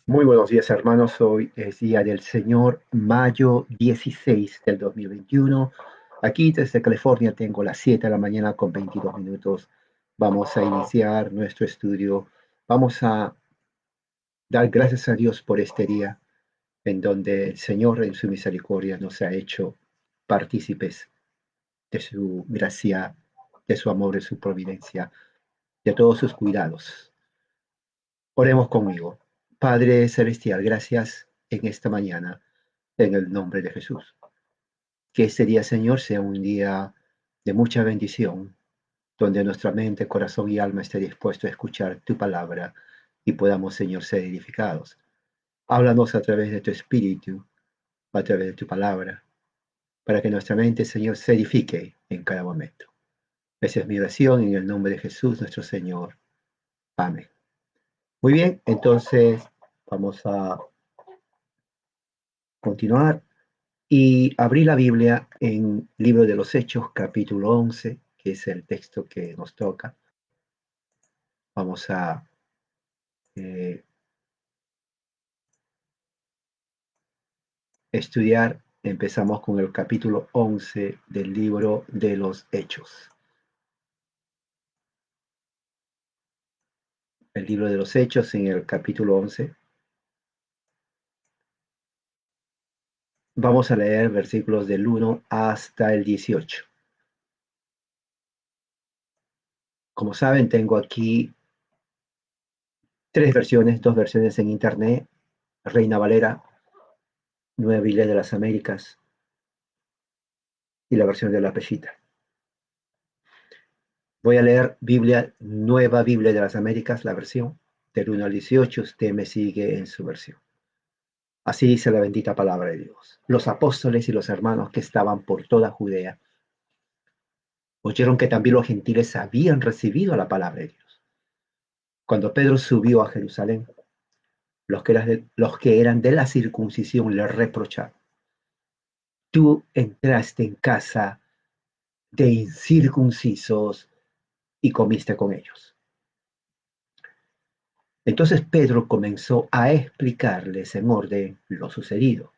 Muy buenos días, hermanos. Hoy es día del Señor, mayo 16 del 2021. Aquí desde California tengo las 7 de la mañana con 22 minutos. Vamos a iniciar nuestro estudio. Vamos a dar gracias a Dios por este día en donde el Señor en su misericordia nos ha hecho partícipes de su gracia, de su amor, de su providencia, de todos sus cuidados. Oremos conmigo. Padre Celestial, gracias en esta mañana, en el nombre de Jesús. Que este día, Señor, sea un día de mucha bendición, donde nuestra mente, corazón y alma esté dispuesto a escuchar tu palabra y podamos, Señor, ser edificados. Háblanos a través de tu espíritu, a través de tu palabra, para que nuestra mente, Señor, se edifique en cada momento. Esa es mi oración en el nombre de Jesús, nuestro Señor. Amén. Muy bien, entonces vamos a continuar y abrí la Biblia en Libro de los Hechos, capítulo 11, que es el texto que nos toca. Vamos a eh, estudiar. Empezamos con el capítulo 11 del Libro de los Hechos. El Libro de los Hechos en el capítulo 11. Vamos a leer versículos del 1 hasta el 18. Como saben, tengo aquí tres versiones, dos versiones en internet: Reina Valera, Nueva Biblia de las Américas y la versión de la Peshita. Voy a leer Biblia, Nueva Biblia de las Américas, la versión del 1 al 18. Usted me sigue en su versión. Así dice la bendita palabra de Dios. Los apóstoles y los hermanos que estaban por toda Judea oyeron que también los gentiles habían recibido la palabra de Dios. Cuando Pedro subió a Jerusalén, los que eran de la circuncisión le reprocharon: tú entraste en casa de incircuncisos y comiste con ellos. Entonces Pedro comenzó a explicarles en orden lo sucedido.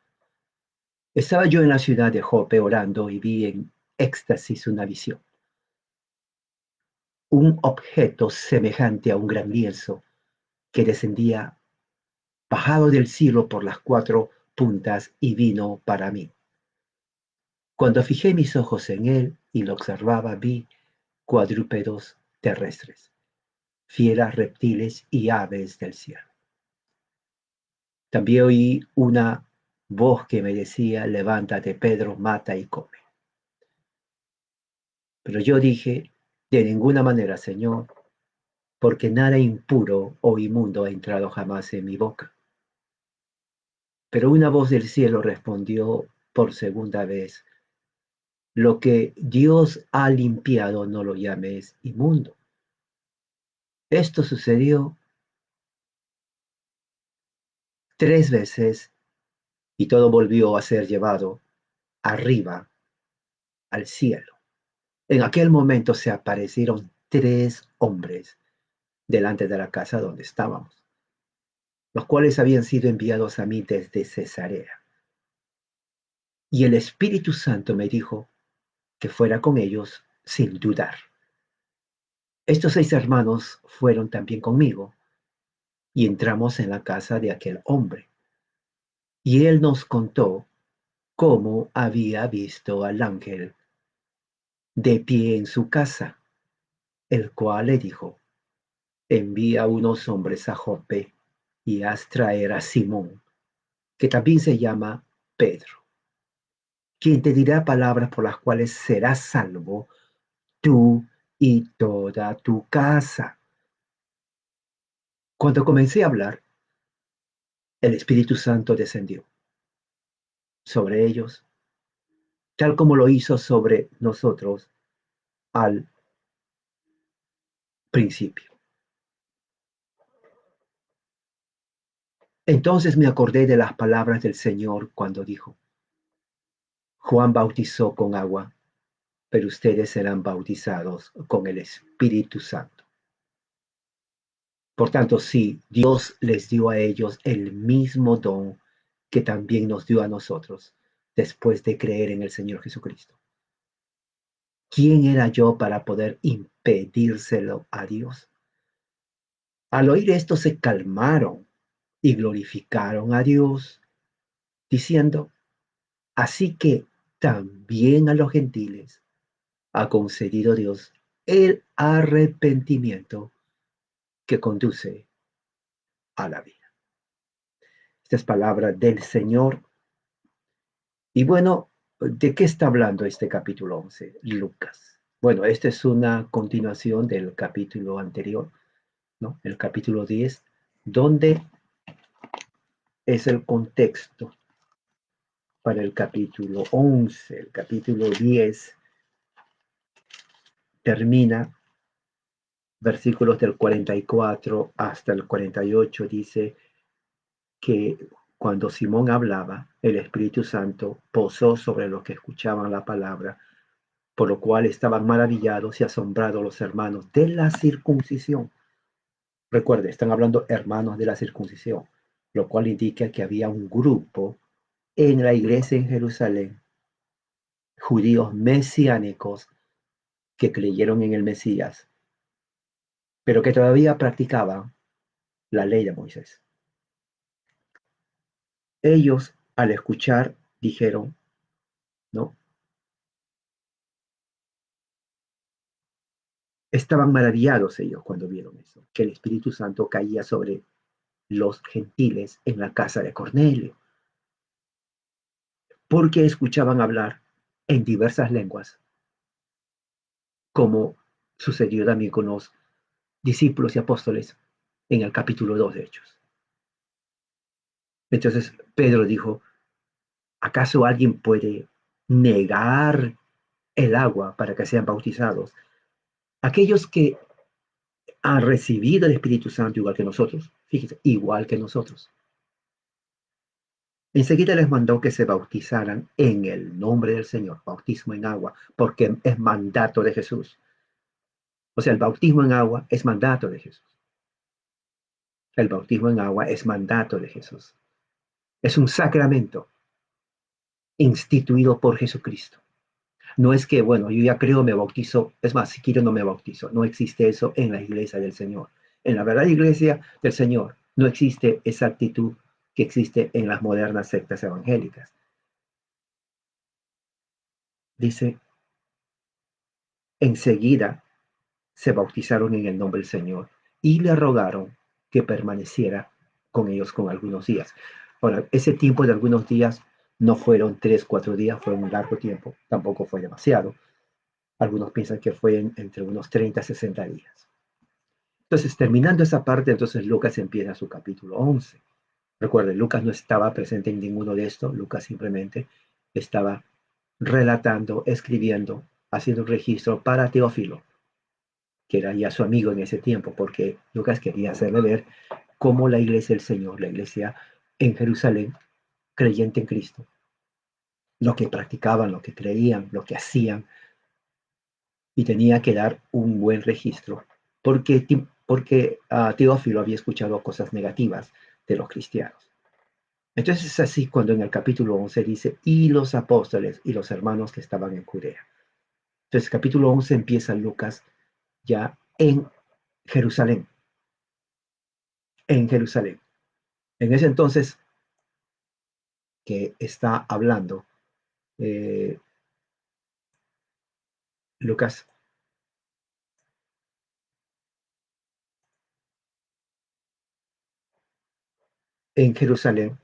Estaba yo en la ciudad de Jope orando y vi en éxtasis una visión. Un objeto semejante a un gran lienzo que descendía bajado del cielo por las cuatro puntas y vino para mí. Cuando fijé mis ojos en él y lo observaba, vi cuadrúpedos terrestres, fieras, reptiles y aves del cielo. También oí una voz que me decía: levántate, Pedro, mata y come. Pero yo dije: de ninguna manera, Señor, porque nada impuro o inmundo ha entrado jamás en mi boca. Pero una voz del cielo respondió por segunda vez: lo que Dios ha limpiado no lo llames inmundo. Esto sucedió tres veces y todo volvió a ser llevado arriba al cielo. En aquel momento se aparecieron tres hombres delante de la casa donde estábamos, los cuales habían sido enviados a mí desde Cesarea. Y el Espíritu Santo me dijo que fuera con ellos sin dudar. Estos seis hermanos fueron también conmigo y entramos en la casa de aquel hombre. Y él nos contó cómo había visto al ángel de pie en su casa, el cual le dijo: envía unos hombres a Jope y haz traer a Simón, que también se llama Pedro, quien te dirá palabras por las cuales serás salvo tú y toda tu casa. Cuando comencé a hablar, el Espíritu Santo descendió sobre ellos, tal como lo hizo sobre nosotros al principio. Entonces me acordé de las palabras del Señor cuando dijo: Juan bautizó con agua, pero ustedes serán bautizados con el Espíritu Santo. Por tanto, sí, Dios les dio a ellos el mismo don que también nos dio a nosotros después de creer en el Señor Jesucristo. ¿Quién era yo para poder impedírselo a Dios? Al oír esto se calmaron y glorificaron a Dios, diciendo, así que también a los gentiles ha concedido Dios el arrepentimiento que conduce a la vida. Esta es palabra del Señor. Y bueno, ¿de qué está hablando este capítulo 11, Lucas? Bueno, esta es una continuación del capítulo anterior, ¿no? El capítulo 10, donde es el contexto para el capítulo 11. El capítulo 10 termina, versículos del 44 hasta el 48, dice que cuando Simón hablaba, el Espíritu Santo posó sobre los que escuchaban la palabra, por lo cual estaban maravillados y asombrados los hermanos de la circuncisión. Recuerde, están hablando hermanos de la circuncisión, lo cual indica que había un grupo en la iglesia en Jerusalén, judíos mesiánicos que creyeron en el Mesías, pero que todavía practicaban la ley de Moisés. Ellos, al escuchar, dijeron, ¿no? Estaban maravillados ellos cuando vieron eso, que el Espíritu Santo caía sobre los gentiles en la casa de Cornelio, porque escuchaban hablar en diversas lenguas, como sucedió también con los discípulos y apóstoles en el capítulo 2 de Hechos. Entonces Pedro dijo, ¿acaso alguien puede negar el agua para que sean bautizados? Aquellos que han recibido el Espíritu Santo igual que nosotros, fíjense, igual que nosotros. Enseguida les mandó que se bautizaran en el nombre del Señor, bautismo en agua, porque es mandato de Jesús. O sea, el bautismo en agua es mandato de Jesús. El bautismo en agua es mandato de Jesús. Es un sacramento instituido por Jesucristo. No es que, bueno, yo ya creo, me bautizo. Es más, si quiero no me bautizo. No existe eso en la iglesia del Señor. En la verdadera iglesia del Señor no existe esa actitud que existe en las modernas sectas evangélicas. Dice, enseguida se bautizaron en el nombre del Señor y le rogaron que permaneciera con ellos con algunos días. Ahora, ese tiempo de algunos días no fueron 3, 4 días, fue un largo tiempo, tampoco fue demasiado. Algunos piensan que fue entre unos 30 a 60 días. Entonces, terminando esa parte, entonces Lucas empieza su capítulo 11. Recuerden, Lucas no estaba presente en ninguno de estos, Lucas simplemente estaba relatando, escribiendo, haciendo un registro para Teófilo, que era ya su amigo en ese tiempo, porque Lucas quería hacerle ver cómo la iglesia del Señor, la iglesia en Jerusalén, creyente en Cristo, lo que practicaban, lo que creían, lo que hacían, y tenía que dar un buen registro, porque Teófilo había escuchado cosas negativas de los cristianos. Entonces es así cuando en el capítulo 11 dice, y los apóstoles y los hermanos que estaban en Judea. Entonces capítulo 11 empieza Lucas ya en Jerusalén, en Jerusalén. En ese entonces que está hablando eh, Lucas, en Jerusalén,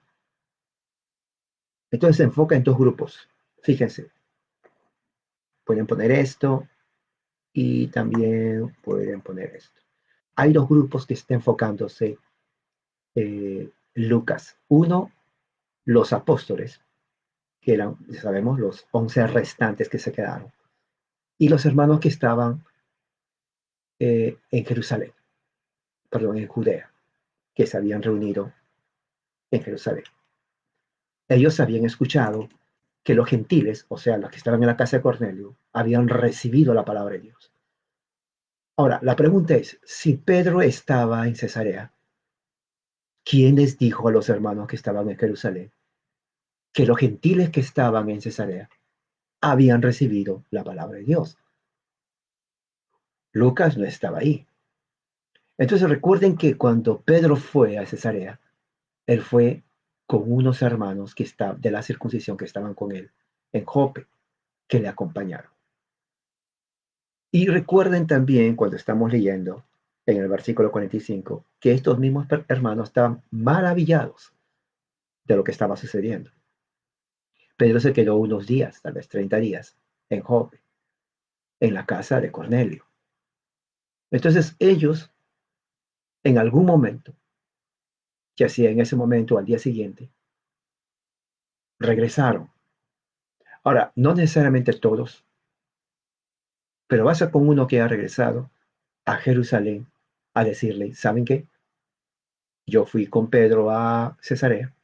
entonces se enfoca en dos grupos. Fíjense, pueden poner esto y también pueden poner esto. Hay dos grupos que están enfocándose Lucas. Uno, los apóstoles, que eran, sabemos, los 11 restantes que se quedaron, y los hermanos que estaban en Jerusalén, perdón, en Judea, que se habían reunido en Jerusalén. Ellos habían escuchado que los gentiles, o sea, los que estaban en la casa de Cornelio, habían recibido la palabra de Dios. Ahora, la pregunta es, si Pedro estaba en Cesarea, ¿quién les dijo a los hermanos que estaban en Jerusalén que los gentiles que estaban en Cesarea habían recibido la palabra de Dios? Lucas no estaba ahí. Entonces recuerden que cuando Pedro fue a Cesarea, él fue con unos hermanos que estaban de la circuncisión que estaban con él en Jope, que le acompañaron. Y recuerden también cuando estamos leyendo en el versículo 45 que estos mismos hermanos estaban maravillados de lo que estaba sucediendo. Pedro se quedó unos días, tal vez 30 días, en Jope, en la casa de Cornelio. Entonces ellos, en algún momento, ya sea en ese momento o al día siguiente, regresaron. Ahora, no necesariamente todos, pero basta con uno que ha regresado a Jerusalén a decirle, ¿saben qué? Yo fui con Pedro a Cesarea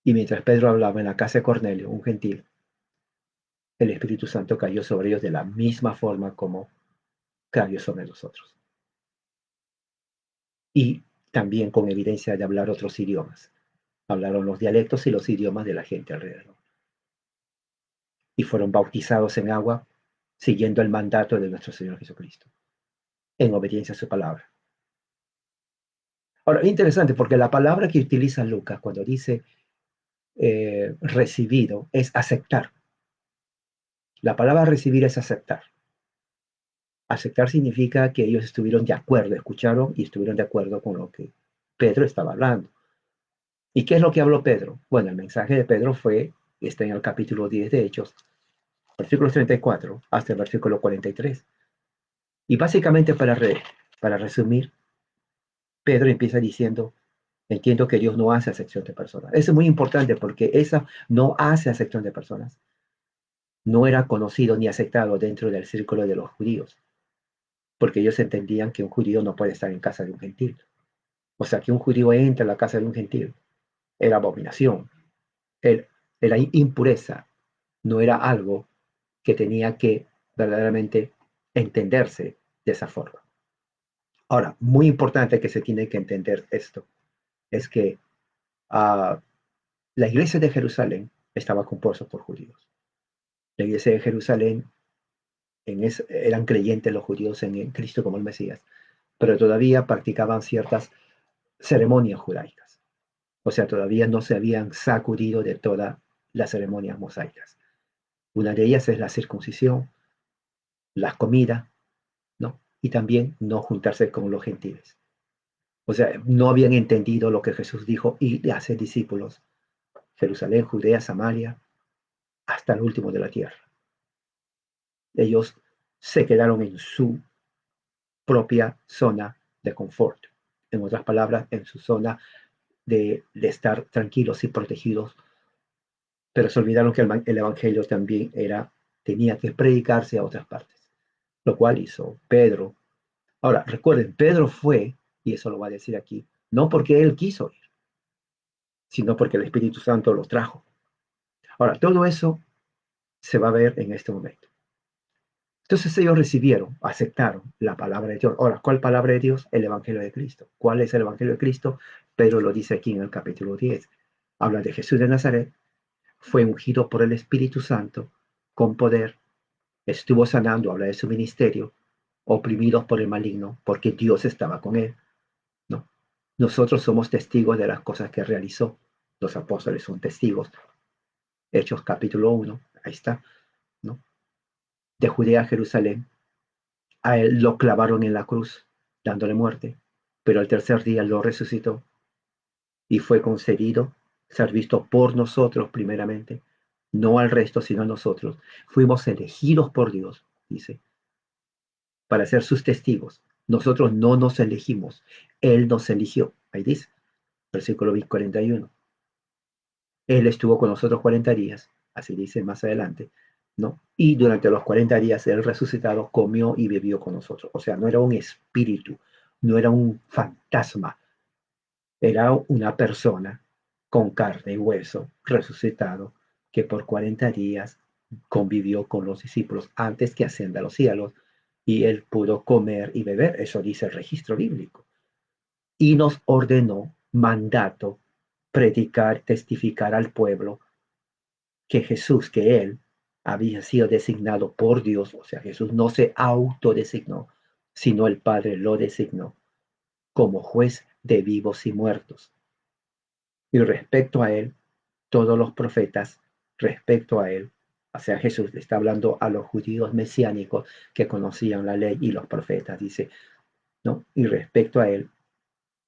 y mientras Pedro hablaba en la casa de Cornelio, un gentil, el Espíritu Santo cayó sobre ellos de la misma forma como cayó sobre nosotros. Y también con evidencia de hablar otros idiomas. Hablaron los dialectos y los idiomas de la gente alrededor. Y fueron bautizados en agua siguiendo el mandato de nuestro Señor Jesucristo, en obediencia a su palabra. Ahora, interesante porque la palabra que utiliza Lucas cuando dice recibido es aceptar. La palabra recibir es aceptar. Aceptar significa que ellos estuvieron de acuerdo, escucharon y estuvieron de acuerdo con lo que Pedro estaba hablando. ¿Y qué es lo que habló Pedro? Bueno, el mensaje de Pedro está en el capítulo 10 de Hechos, versículos 34 hasta el versículo 43. Y básicamente para resumir, Pedro empieza diciendo, entiendo que Dios no hace acepción de personas. Eso es muy importante porque esa no hace acepción de personas. No era conocido ni aceptado dentro del círculo de los judíos, porque ellos entendían que un judío no puede estar en casa de un gentil. O sea, que un judío entre en la casa de un gentil era abominación, era impureza, no era algo que tenía que verdaderamente entenderse de esa forma. Ahora, muy importante que se tiene que entender esto, es que uh, la iglesia de Jerusalén estaba compuesta por judíos. La iglesia de Jerusalén eran creyentes los judíos en Cristo como el Mesías, pero todavía practicaban ciertas ceremonias judaicas. O sea, todavía no se habían sacudido de todas las ceremonias mosaicas. Una de ellas es la circuncisión, la comida, ¿no? Y también no juntarse con los gentiles. O sea, no habían entendido lo que Jesús dijo y de hacer discípulos. Jerusalén, Judea, Samaria, hasta el último de la tierra. Ellos se quedaron en su propia zona de confort. En otras palabras, en su zona de estar tranquilos y protegidos, pero se olvidaron que el Evangelio también tenía que predicarse a otras partes, lo cual hizo Pedro. Ahora, recuerden, Pedro fue, y eso lo va a decir aquí, no porque él quiso ir, sino porque el Espíritu Santo lo trajo. Ahora, todo eso se va a ver en este momento. Entonces ellos recibieron, aceptaron la palabra de Dios. Ahora, ¿cuál palabra de Dios? El Evangelio de Cristo. ¿Cuál es el Evangelio de Cristo? Pedro lo dice aquí en el capítulo 10. Habla de Jesús de Nazaret, fue ungido por el Espíritu Santo con poder, estuvo sanando, habla de su ministerio, oprimidos por el maligno, porque Dios estaba con él. ¿No? Nosotros somos testigos de las cosas que realizó. Los apóstoles son testigos. Hechos capítulo 1, ahí está. ¿No? De Judea a Jerusalén, a él lo clavaron en la cruz, dándole muerte, pero al tercer día lo resucitó y fue concedido ser visto por nosotros primeramente, no al resto, sino a nosotros. Fuimos elegidos por Dios, dice, para ser sus testigos. Nosotros no nos elegimos, Él nos eligió. Ahí dice, versículo 41. Él estuvo con nosotros 40 días, así dice más adelante, ¿no? Y durante los 40 días Él resucitado comió y bebió con nosotros. O sea, no era un espíritu, no era un fantasma, era una persona con carne y hueso, resucitado, que por 40 días convivió con los discípulos antes que ascienda a los cielos y él pudo comer y beber, eso dice el registro bíblico. Y nos ordenó mandato, predicar, testificar al pueblo que Jesús, que él había sido designado por Dios, o sea, Jesús no se autodesignó, sino el Padre lo designó como juez de vivos y muertos. Y respecto a él, todos los profetas, respecto a él, o sea, Jesús le está hablando a los judíos mesiánicos que conocían la ley y los profetas, dice, ¿no? Y respecto a él,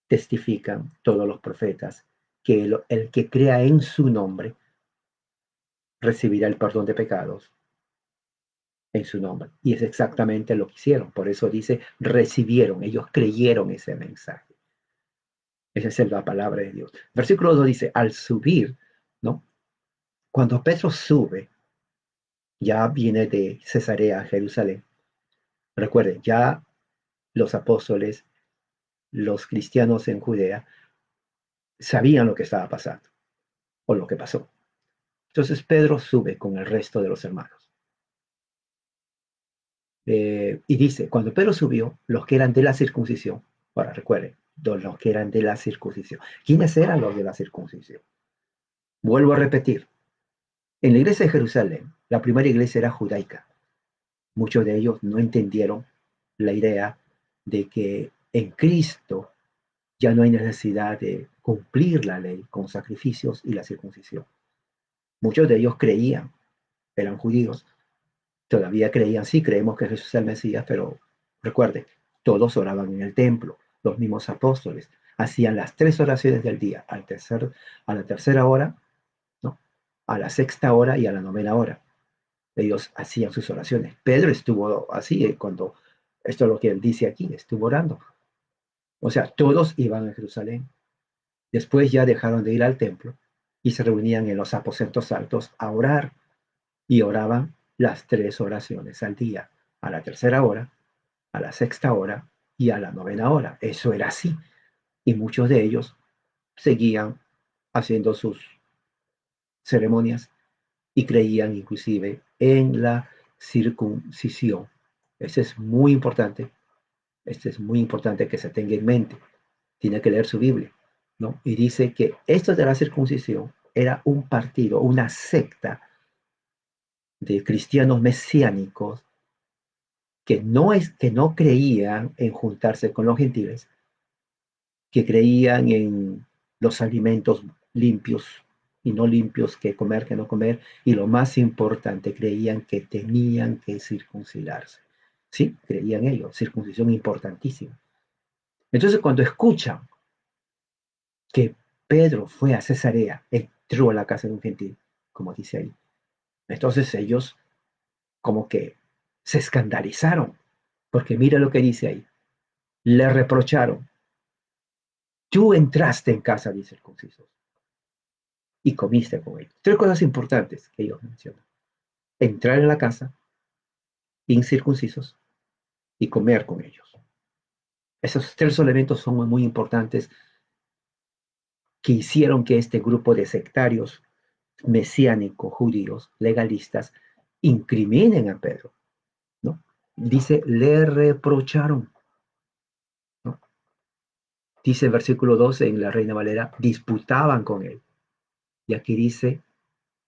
testifican todos los profetas que el que crea en su nombre recibirá el perdón de pecados en su nombre. Y es exactamente lo que hicieron. Por eso dice, recibieron, ellos creyeron ese mensaje. Esa es la palabra de Dios. Versículo 2 dice, al subir, ¿no? Cuando Pedro sube, ya viene de Cesarea a Jerusalén. Recuerden, ya los apóstoles, los cristianos en Judea, sabían lo que estaba pasando o lo que pasó. Entonces Pedro sube con el resto de los hermanos. Y dice, cuando Pedro subió, los que eran de la circuncisión, ahora recuerden, los que eran de la circuncisión. ¿Quiénes eran los de la circuncisión? Vuelvo a repetir, en la iglesia de Jerusalén, la primera iglesia era judaica. Muchos de ellos no entendieron la idea de que en Cristo ya no hay necesidad de cumplir la ley con sacrificios y la circuncisión. Muchos de ellos creían, eran judíos, todavía creían, sí, creemos que Jesús es el Mesías, pero recuerden, todos oraban en el templo, los mismos apóstoles, hacían las 3 oraciones del día, a la tercera hora, ¿no? A la sexta hora y a la novena hora. Ellos hacían sus oraciones. Pedro estuvo así cuando, esto es lo que él dice aquí, estuvo orando. O sea, todos iban a Jerusalén. Después ya dejaron de ir al templo y se reunían en los aposentos altos a orar y oraban las 3 oraciones al día, a la tercera hora, a la sexta hora y a la novena hora. Eso era así. Y muchos de ellos seguían haciendo sus ceremonias y creían inclusive en la circuncisión. Eso es muy importante. Esto es muy importante que se tenga en mente. Tiene que leer su Biblia, ¿no? Y dice que esto de la circuncisión era un partido, una secta de cristianos mesiánicos que no creían en juntarse con los gentiles, que creían en los alimentos limpios y no limpios, que no comer, y lo más importante, creían que tenían que circuncidarse. Sí, creían ellos, circuncisión importantísima. Entonces, cuando escuchan que Pedro fue a Cesarea, entró a la casa de un gentil, como dice ahí, entonces ellos como que se escandalizaron, porque mira lo que dice ahí, le reprocharon, tú entraste en casa de incircuncisos y comiste con ellos. 3 cosas importantes que ellos mencionan. Entrar en la casa, incircuncisos, y comer con ellos. Esos 3 elementos son muy importantes que hicieron que este grupo de sectarios mesiánicos, judíos, legalistas, incriminen a Pedro, ¿no? Dice, le reprocharon, ¿no? Dice el versículo 12 en la Reina Valera, disputaban con él. Y aquí dice,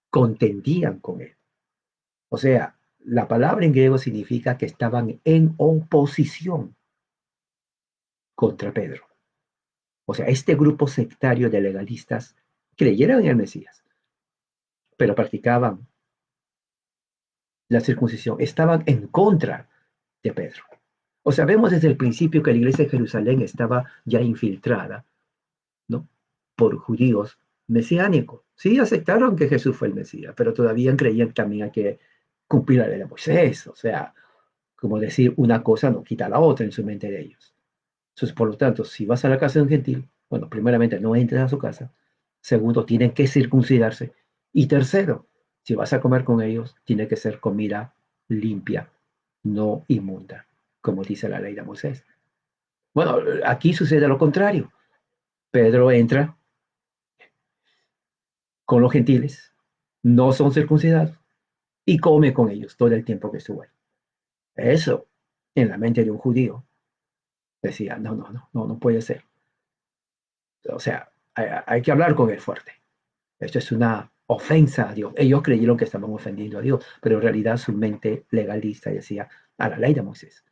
contendían con él. O sea, la palabra en griego significa que estaban en oposición contra Pedro. O sea, este grupo sectario de legalistas creyeron en el Mesías, pero practicaban la circuncisión, estaban en contra de Pedro. O sea, vemos desde el principio que la iglesia de Jerusalén estaba ya infiltrada, ¿no? Por judíos mesiánicos. Sí, aceptaron que Jesús fue el Mesías, pero todavía creían que también hay que cumplir la ley de Moisés. O sea, como decir, una cosa no quita la otra en su mente de ellos. Entonces, por lo tanto, si vas a la casa de un gentil, bueno, primeramente no entres a su casa. Segundo, tienen que circuncidarse. Y tercero, si vas a comer con ellos, tiene que ser comida limpia, no inmunda, como dice la ley de Moisés. Bueno, aquí sucede lo contrario. Pedro entra con los gentiles, no son circuncidados, y come con ellos todo el tiempo que estuvo ahí. Eso. en la mente de un judío, decía, no, no, no, no, no puede ser. O sea, hay que hablar con el fuerte. Esto es una ofensa a Dios. Ellos creyeron que estaban ofendiendo a Dios, pero en realidad su mente legalista decía a la ley de Moisés.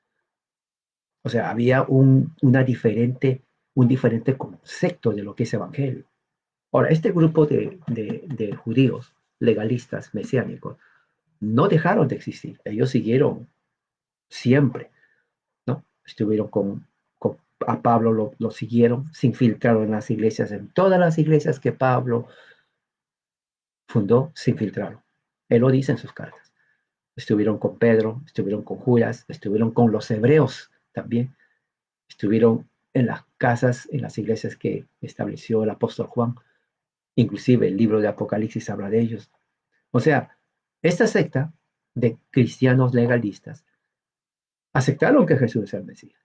O sea, había un diferente concepto de lo que es evangelio. Ahora, este grupo de judíos legalistas mesiánicos no dejaron de existir. Ellos siguieron siempre, ¿no? Estuvieron a Pablo, lo siguieron, se infiltraron en las iglesias, en todas las iglesias que Pablo fundó, se infiltraron. Él lo dice en sus cartas. Estuvieron con Pedro, estuvieron con Judas, estuvieron con los hebreos también, estuvieron en las casas, en las iglesias que estableció el apóstol Juan. Inclusive el libro de Apocalipsis habla de ellos. O sea, esta secta de cristianos legalistas aceptaron que Jesús es el Mesías,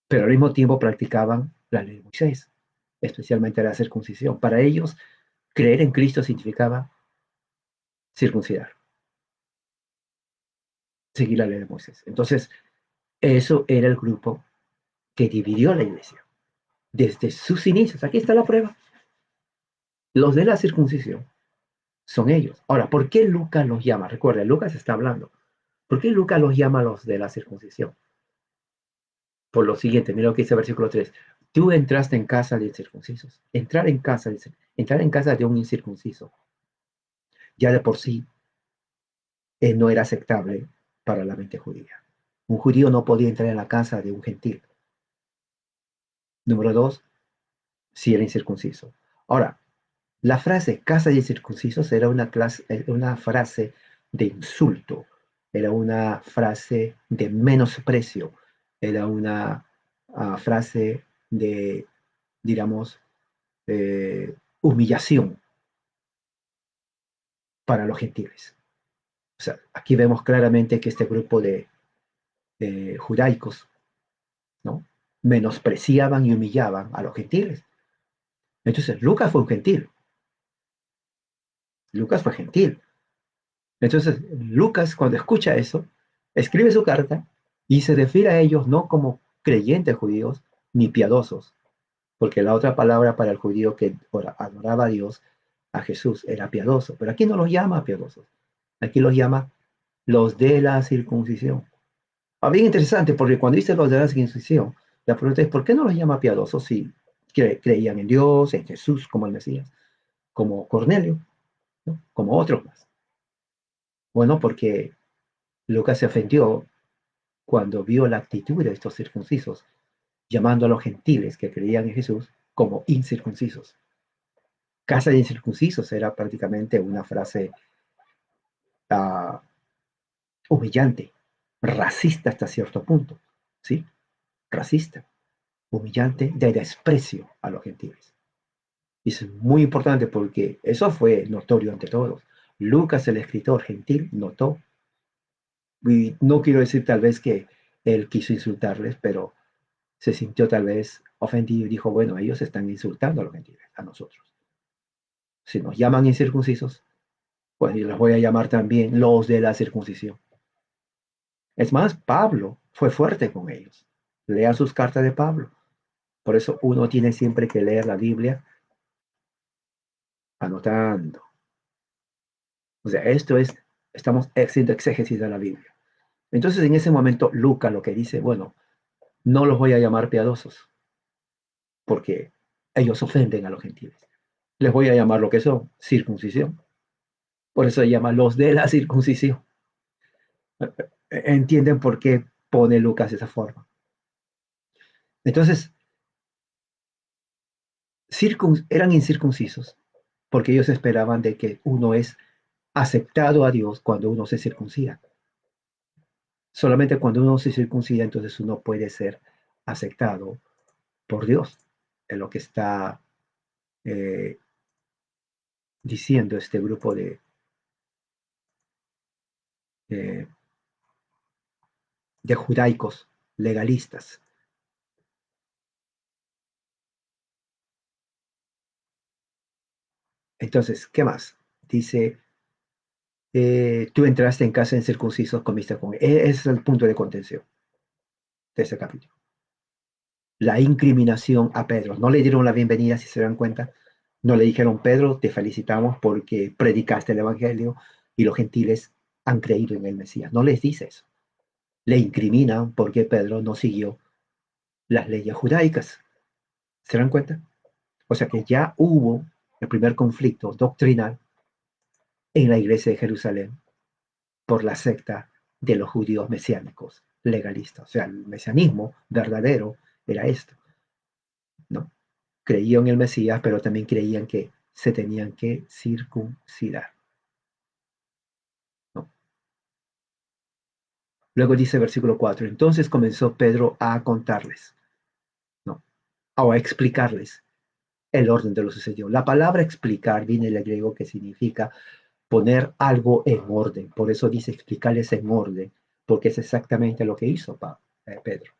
pero al mismo tiempo practicaban la ley de Moisés, especialmente la circuncisión. Para ellos, creer en Cristo significaba circuncidar, seguir la ley de Moisés. Entonces, eso era el grupo que dividió la iglesia desde sus inicios. Aquí está la prueba. Los de la circuncisión son ellos. Ahora, ¿por qué Lucas los llama? Recuerda, Lucas está hablando. ¿Por qué Lucas los llama a los de la circuncisión? Por lo siguiente, mira lo que dice el versículo 3. Tú entraste en casa de incircuncisos. Entrar en casa de un incircunciso, ya de por sí, no era aceptable para la mente judía. Un judío no podía entrar en la casa de un gentil. Número dos, si era incircunciso. Ahora, la frase casa de incircuncisos era una frase de insulto, era una frase de menosprecio, era una frase de, digamos, humillación para los gentiles. O sea, aquí vemos claramente que este grupo de judaicos, ¿no? Menospreciaban y humillaban a los gentiles. Entonces, Lucas fue un gentil. Lucas fue gentil. Entonces, Lucas, cuando escucha eso, escribe su carta y se refiere a ellos no como creyentes judíos ni piadosos, porque la otra palabra para el judío que adoraba a Dios, a Jesús, era piadoso. Pero aquí no los llama piadosos. Aquí los llama los de la circuncisión. Bien interesante, porque cuando dice los de la circuncisión, la pregunta es, ¿por qué no los llama piadosos si creían en Dios, en Jesús como el Mesías, como Cornelio, ¿no? Como otros más? Bueno, porque Lucas se ofendió cuando vio la actitud de estos circuncisos, llamando a los gentiles que creían en Jesús como incircuncisos. Casa de incircuncisos era prácticamente una frase uh, humillante, racista hasta cierto punto, ¿sí? Racista, humillante, de desprecio a los gentiles. Y es muy importante porque eso fue notorio ante todos. Lucas, el escritor gentil, notó, y no quiero decir tal vez que él quiso insultarles, pero se sintió tal vez ofendido y dijo, bueno, ellos están insultando a los gentiles, a nosotros. Si nos llaman incircuncisos, pues yo los voy a llamar también los de la circuncisión. Es más, Pablo fue fuerte con ellos. Lean sus cartas de Pablo. Por eso uno tiene siempre que leer la Biblia anotando. O sea, estamos haciendo exégesis de la Biblia. Entonces, en ese momento, Lucas lo que dice, bueno, no los voy a llamar piadosos, porque ellos ofenden a los gentiles. Les voy a llamar lo que son, circuncisión. Por eso se llama los de la circuncisión. ¿Entienden por qué pone Lucas esa forma? Entonces, eran incircuncisos, porque ellos esperaban de que uno es aceptado a Dios cuando uno se circuncida. Solamente cuando uno se circuncida, entonces uno puede ser aceptado por Dios. Es lo que está eh, diciendo este grupo de, de judaicos legalistas. Entonces, ¿qué más? Dice, tú entraste en casa en circuncisos, comiste con él. Ese es el punto de contención de ese capítulo. La incriminación a Pedro. No le dieron la bienvenida, si se dan cuenta. No le dijeron, Pedro, te felicitamos porque predicaste el Evangelio y los gentiles han creído en el Mesías. No les dice eso. Le incriminan porque Pedro no siguió las leyes judaicas. ¿Se dan cuenta? O sea que ya hubo el primer conflicto doctrinal en la iglesia de Jerusalén por la secta de los judíos mesiánicos, legalistas. O sea, el mesianismo verdadero era esto, ¿no? Creían en el Mesías, pero también creían que se tenían que circuncidar, ¿no? Luego dice versículo 4, entonces comenzó Pedro a contarles, ¿no? O a explicarles el orden de lo sucedido. La palabra explicar viene del griego que significa poner algo en orden. Por eso dice explicarles en orden, porque es exactamente lo que hizo Pedro.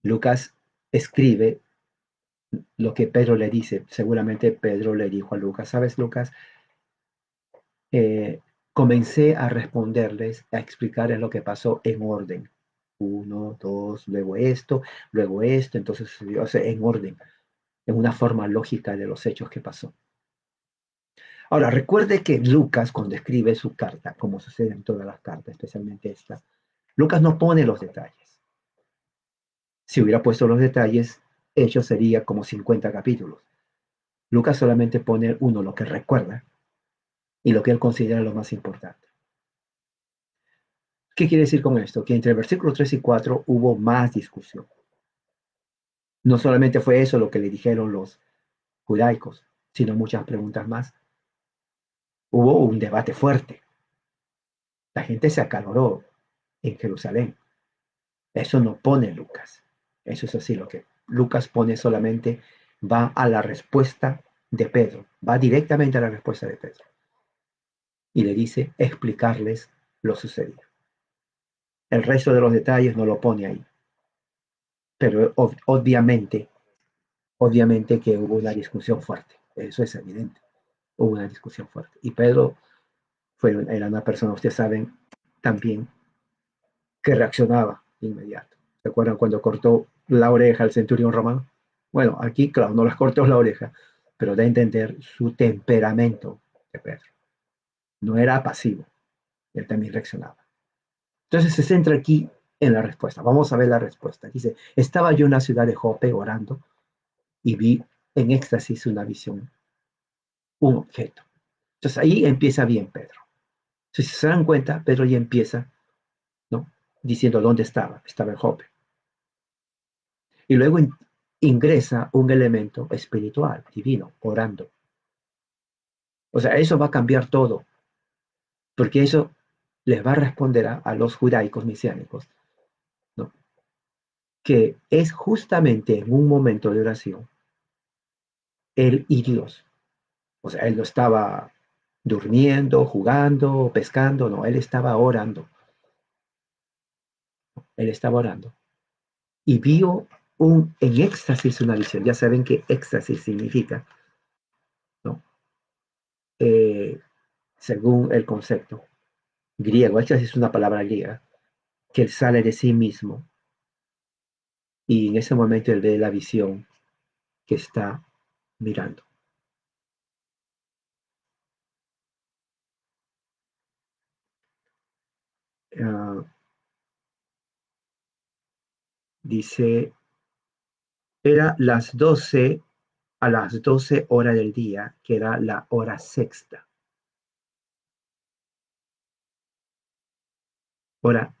Lucas escribe lo que Pedro le dice. Seguramente Pedro le dijo a Lucas, ¿sabes, Lucas? Comencé a responderles, a explicarles lo que pasó en orden. Uno, dos, luego esto, entonces sucedió, o sea, en orden, en una forma lógica de los hechos que pasó. Ahora, recuerde que Lucas, cuando escribe su carta, como sucede en todas las cartas, especialmente esta, Lucas no pone los detalles. Si hubiera puesto los detalles, Hechos sería como 50 capítulos. Lucas solamente pone uno, lo que recuerda, y lo que él considera lo más importante. ¿Qué quiere decir con esto? Que entre el versículo 3 y 4 hubo más discusión. No solamente fue eso lo que le dijeron los judaicos, sino muchas preguntas más. Hubo un debate fuerte. La gente se acaloró en Jerusalén. Eso no pone Lucas. Eso es así lo que Lucas pone solamente va a la respuesta de Pedro, va directamente a la respuesta de Pedro y le dice explicarles lo sucedido. El resto de los detalles no lo pone ahí, pero obviamente que hubo una discusión fuerte, eso es evidente, hubo una discusión fuerte. Y Pedro era una persona, ustedes saben, también que reaccionaba de inmediato. ¿Se acuerdan cuando cortó la oreja al centurión romano? Bueno, aquí, claro, no les cortó la oreja, pero da a entender su temperamento de Pedro. No era pasivo, él también reaccionaba. Entonces se centra aquí en la respuesta. Vamos a ver la respuesta. Dice, estaba yo en la ciudad de Jope orando y vi en éxtasis una visión, un objeto. Entonces ahí empieza bien Pedro. Si se dan cuenta, Pedro ya empieza, ¿no? Diciendo dónde estaba. Estaba en Jope. Y luego ingresa un elemento espiritual, divino, orando. O sea, eso va a cambiar todo, porque eso les va a responder a los judaicos mesiánicos, ¿no? Que es justamente en un momento de oración, él y Dios. O sea, él no estaba durmiendo, jugando, pescando, no, él estaba orando. Él estaba orando. Y vio en éxtasis una visión. Ya saben qué éxtasis significa, ¿no? Eh, según el concepto griego, éxtasis es una palabra griega, que él sale de sí mismo y en ese momento él ve la visión que está mirando. Uh, dice, era las 12 a las 12 horas del día, que era la hora sexta. Hora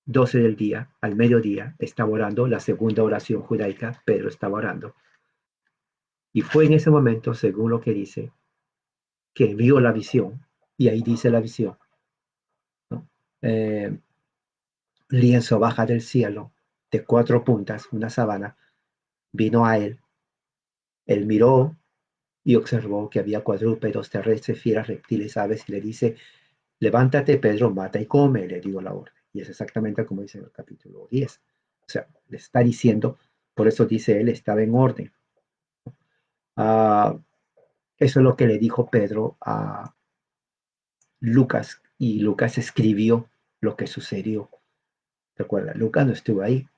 12 del día, al mediodía, estaba orando la segunda oración judaica, Pedro estaba orando. Y fue en ese momento, según lo que dice, que vio la visión, y ahí dice la visión, ¿no? Lienzo baja del cielo, de 4 puntas, una sábana, vino a él miró y observó que había cuadrúpedos, terrestres, fieras, reptiles, aves, y le dice, levántate, Pedro, mata y come, le dio la orden. Y es exactamente como dice en el capítulo 10. O sea, le está diciendo, por eso dice él, estaba en orden. Ah, Eso es lo que le dijo Pedro a Lucas, y Lucas escribió lo que sucedió. Recuerda, Lucas no estuvo ahí.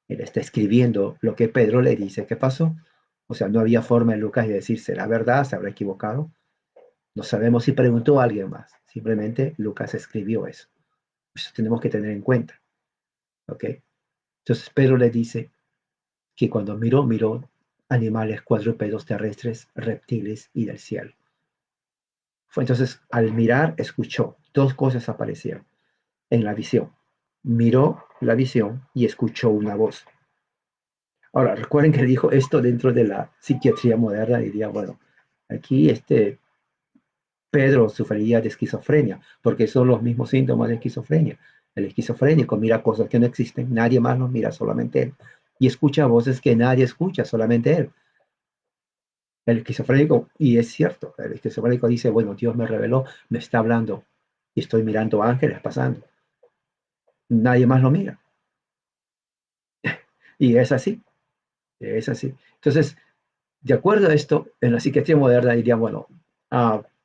Él está escribiendo lo que Pedro le dice que pasó. O sea, no había forma en Lucas de decir, ¿será verdad? ¿Se habrá equivocado? No sabemos si preguntó a alguien más. Simplemente Lucas escribió eso. Eso tenemos que tener en cuenta. ¿Ok? Entonces Pedro le dice que cuando miró animales cuadrúpedos terrestres, reptiles y del cielo. Fue entonces, al mirar, escuchó. Dos cosas aparecieron en la visión. Miró la visión y escuchó una voz. Ahora, recuerden que dijo esto dentro de la psiquiatría moderna, diría, bueno, aquí Pedro sufriría de esquizofrenia, porque son los mismos síntomas de esquizofrenia. El esquizofrénico mira cosas que no existen, nadie más los mira, solamente él. Y escucha voces que nadie escucha, solamente él. El esquizofrénico, y es cierto, el esquizofrénico dice, bueno, Dios me reveló, me está hablando, y estoy mirando ángeles pasando. Nadie más lo mira. Y es así, es así. Entonces, de acuerdo a esto, en la psiquiatría moderna diría, bueno,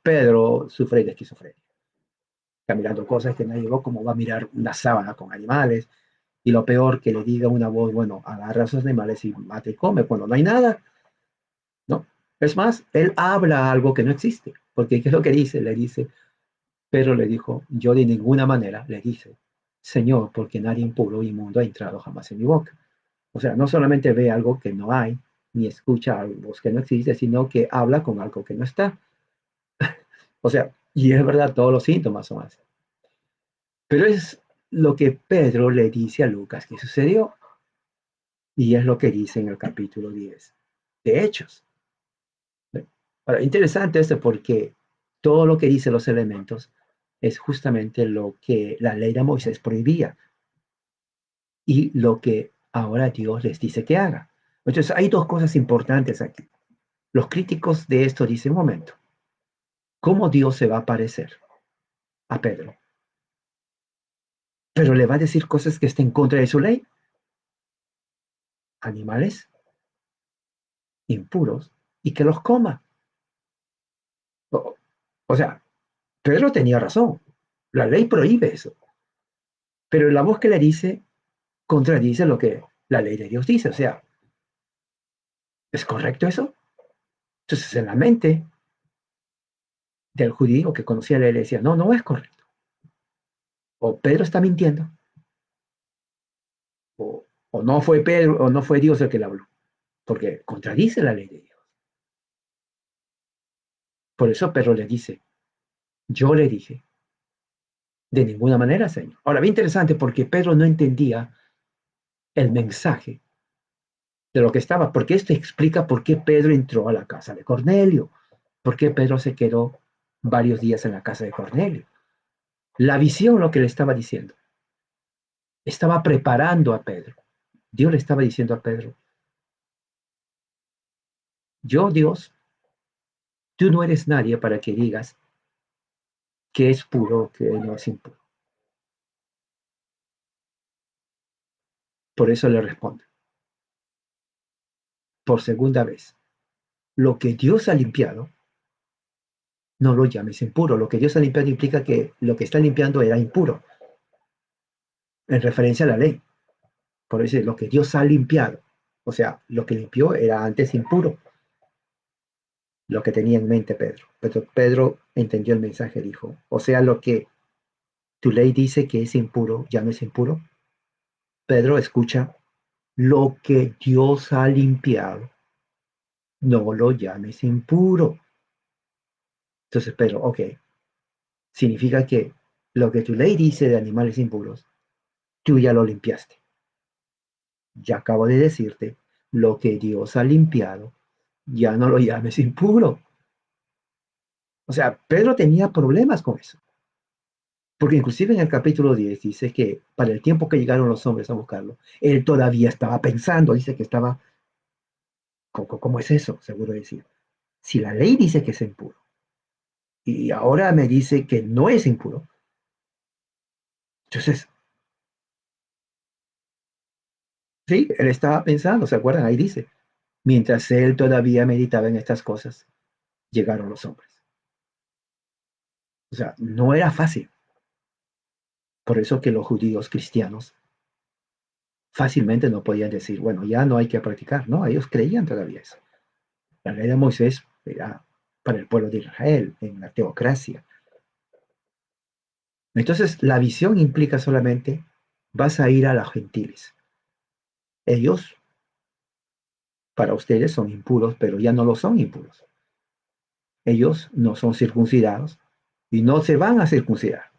Pedro sufre de esquizofrenia. Está mirando cosas que nadie vio, como va a mirar una sábana con animales. Y lo peor, que le diga una voz, bueno, agarra a esos animales y mate y come cuando no hay nada. No. Es más, él habla algo que no existe. Porque ¿qué es lo que dice? Le dice, Pedro le dijo, yo de ninguna manera, le dice, Señor, porque nadie impuro y inmundo ha entrado jamás en mi boca. O sea, no solamente ve algo que no hay, ni escucha algo que no existe, sino que habla con algo que no está. O sea, y es verdad, todos los síntomas son así. Pero es lo que Pedro le dice a Lucas que sucedió, y es lo que dice en el capítulo 10 de Hechos. Ahora, interesante esto porque todo lo que dice los elementos es justamente lo que la ley de Moisés prohibía y lo que ahora Dios les dice que haga. Entonces, hay dos cosas importantes aquí. Los críticos de esto dicen, un momento, ¿cómo Dios se va a parecer a Pedro? Pero le va a decir cosas que estén en contra de su ley, animales impuros, y que los coma. O, o sea, Pedro tenía razón. La ley prohíbe eso. Pero la voz que le dice contradice lo que la ley de Dios dice. O sea, ¿es correcto eso? Entonces, en la mente del judío que conocía la ley, le decía, no, no es correcto. O Pedro está mintiendo, o no fue Pedro, o no fue Dios el que le habló, porque contradice la ley de Dios. Por eso Pedro le dice, yo le dije, de ninguna manera, Señor. Ahora, bien interesante, porque Pedro no entendía el mensaje de lo que estaba, porque esto explica por qué Pedro entró a la casa de Cornelio, por qué Pedro se quedó varios días en la casa de Cornelio. La visión, lo que le estaba diciendo, estaba preparando a Pedro. Dios le estaba diciendo a Pedro, yo Dios, tú no eres nadie para que digas que es puro, que no es impuro. Por eso le responde, por segunda vez, lo que Dios ha limpiado, no lo llames impuro. Lo que Dios ha limpiado implica que lo que está limpiando era impuro, en referencia a la ley. Por eso lo que Dios ha limpiado, o sea, lo que limpió era antes impuro, lo que tenía en mente Pedro. Pero Pedro entendió el mensaje, dijo, o sea, lo que tu ley dice que es impuro, ya no es impuro. Pedro, escucha, lo que Dios ha limpiado, no lo llames impuro. Entonces, Pedro, ok, significa que lo que tu ley dice de animales impuros, tú ya lo limpiaste. Ya acabo de decirte, lo que Dios ha limpiado, ya no lo llames impuro. O sea, Pedro tenía problemas con eso. Porque inclusive en el capítulo 10 dice que para el tiempo que llegaron los hombres a buscarlo, él todavía estaba pensando, dice que estaba, ¿cómo es eso? Seguro decir, si la ley dice que es impuro y ahora me dice que no es impuro, entonces, sí, él estaba pensando, ¿se acuerdan? Ahí dice, mientras él todavía meditaba en estas cosas, llegaron los hombres. O sea, no era fácil. Por eso que los judíos cristianos fácilmente no podían decir, bueno, ya no hay que practicar. No, ellos creían todavía eso. La ley de Moisés era para el pueblo de Israel, en la teocracia. Entonces, la visión implica solamente, vas a ir a los gentiles. Ellos, para ustedes, son impuros, pero ya no lo son impuros. Ellos no son circuncidados y no se van a circuncidar.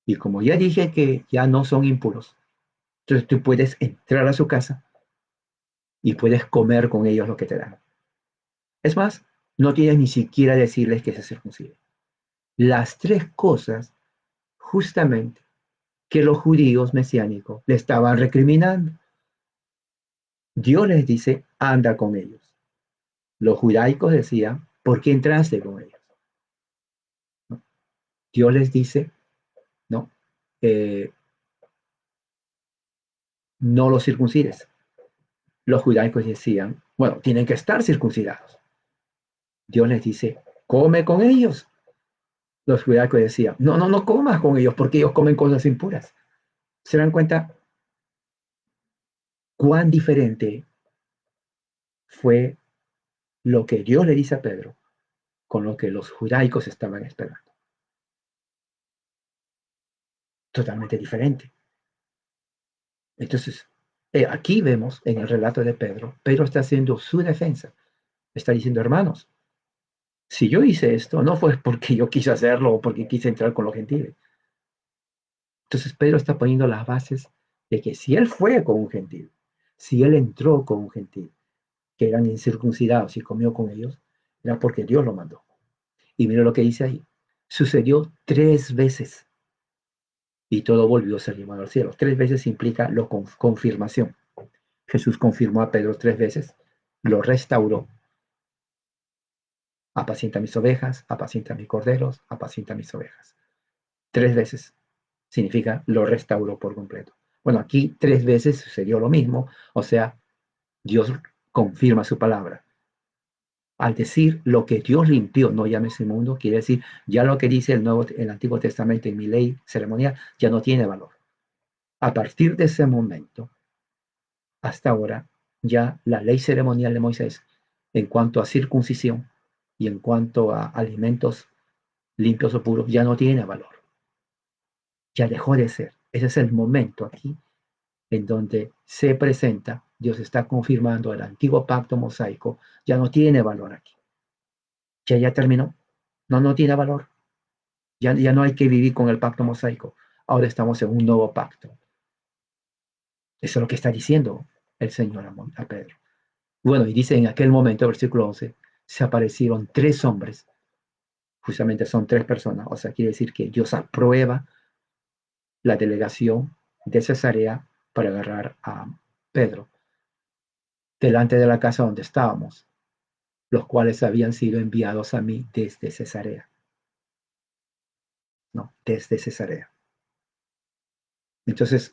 Y como ya dije que ya no son impuros, entonces tú puedes entrar a su casa y puedes comer con ellos lo que te dan. Es más, no tienes ni siquiera decirles que se circunciden. Las tres cosas, justamente, que los judíos mesiánicos le estaban recriminando. Dios les dice, anda con ellos. Los judaicos decían, ¿por qué entraste con ellos? ¿No? Dios les dice, no, eh, no los circuncides. Los judaicos decían, bueno, tienen que estar circuncidados. Dios les dice, come con ellos. Los judaicos decían, no, no, no comas con ellos porque ellos comen cosas impuras. ¿Se dan cuenta cuán diferente fue lo que Dios le dice a Pedro con lo que los judaicos estaban esperando? Totalmente diferente. Entonces, aquí vemos en el relato de Pedro, Pedro está haciendo su defensa. Está diciendo, hermanos, si yo hice esto, no fue porque yo quise hacerlo o porque quise entrar con los gentiles. Entonces, Pedro está poniendo las bases de que si él fue con un gentil, si él entró con un gentil, que eran incircuncidados y comió con ellos, era porque Dios lo mandó. Y mira lo que dice ahí. Sucedió 3 veces y todo volvió a ser llevado al cielo. 3 veces implica confirmación. Jesús confirmó a Pedro 3 veces, lo restauró. Apacienta mis ovejas, apacienta mis corderos, apacienta mis ovejas. 3 veces significa lo restauró por completo. Bueno, aquí 3 veces sucedió lo mismo, o sea, Dios confirma su palabra. Al decir lo que Dios limpió, no llames inmundo, quiere decir ya lo que dice el Antiguo Testamento en mi ley ceremonial ya no tiene valor. A partir de ese momento, hasta ahora, ya la ley ceremonial de Moisés, en cuanto a circuncisión y en cuanto a alimentos limpios o puros, ya no tiene valor. Ya dejó de ser. Ese es el momento aquí en donde se presenta, Dios está confirmando el antiguo pacto mosaico, ya no tiene valor aquí. Ya terminó. No, no tiene valor. Ya no hay que vivir con el pacto mosaico. Ahora estamos en un nuevo pacto. Eso es lo que está diciendo el Señor a Pedro. Bueno, y dice en aquel momento, versículo 11, se aparecieron 3 hombres, justamente son 3 personas, o sea, quiere decir que Dios aprueba la delegación de Cesarea para agarrar a Pedro delante de la casa donde estábamos, los cuales habían sido enviados a mí desde Cesarea, no, desde Cesarea. Entonces,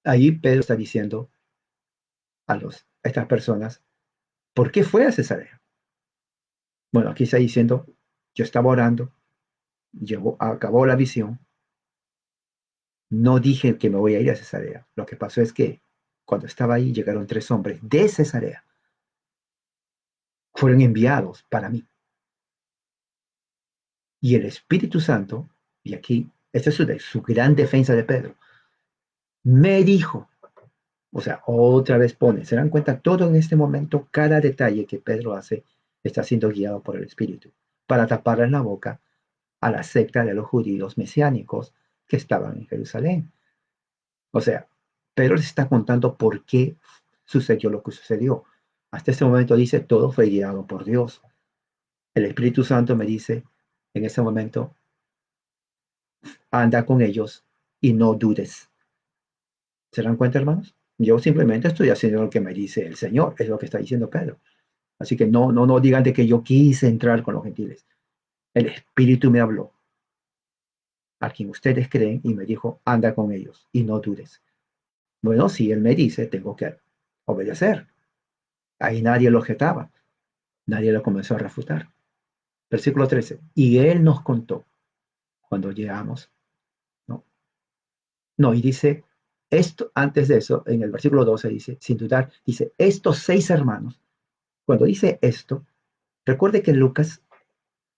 ahí Pedro está diciendo a estas personas, ¿por qué fue a Cesarea? Bueno, aquí está diciendo, yo estaba orando, acabó la visión. No dije que me voy a ir a Cesarea. Lo que pasó es que cuando estaba ahí llegaron 3 hombres de Cesarea. Fueron enviados para mí. Y el Espíritu Santo, y aquí, esta es su gran defensa de Pedro, me dijo, o sea, otra vez pone, se dan cuenta, todo en este momento, cada detalle que Pedro hace está siendo guiado por el Espíritu, para taparle la boca a la secta de los judíos mesiánicos que estaban en Jerusalén. O sea, Pedro les está contando por qué sucedió lo que sucedió. Hasta este momento dice, todo fue guiado por Dios. El Espíritu Santo me dice en ese momento, anda con ellos y no dudes. ¿Se dan cuenta, hermanos? Yo simplemente estoy haciendo lo que me dice el Señor, es lo que está diciendo Pedro. Así que no digan de que yo quise entrar con los gentiles. El Espíritu me habló, a quien ustedes creen, y me dijo, anda con ellos y no dudes. Bueno, si Él me dice, tengo que obedecer. Ahí nadie lo objetaba. Nadie lo comenzó a refutar. Versículo 13. Y él nos contó cuando llegamos, ¿no? No, y dice, esto, antes de eso, en el versículo 12 dice, sin dudar, dice, estos 6 hermanos, cuando dice esto, recuerde que Lucas,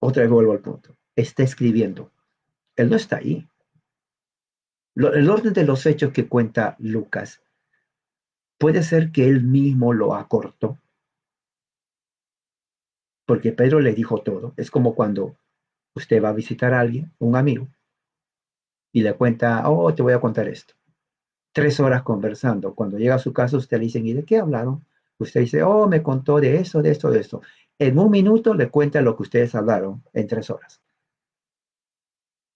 otra vez vuelvo al punto, está escribiendo. Él no está ahí. El orden de los hechos que cuenta Lucas puede ser que él mismo lo acortó, porque Pedro le dijo todo. Es como cuando usted va a visitar a alguien, un amigo, y le cuenta, oh, te voy a contar esto. 3 horas conversando. Cuando llega a su casa, usted le dice, ¿y de qué hablaron? Usted dice, oh, me contó de eso, de esto, de esto. En un minuto le cuenta lo que ustedes hablaron en 3 horas.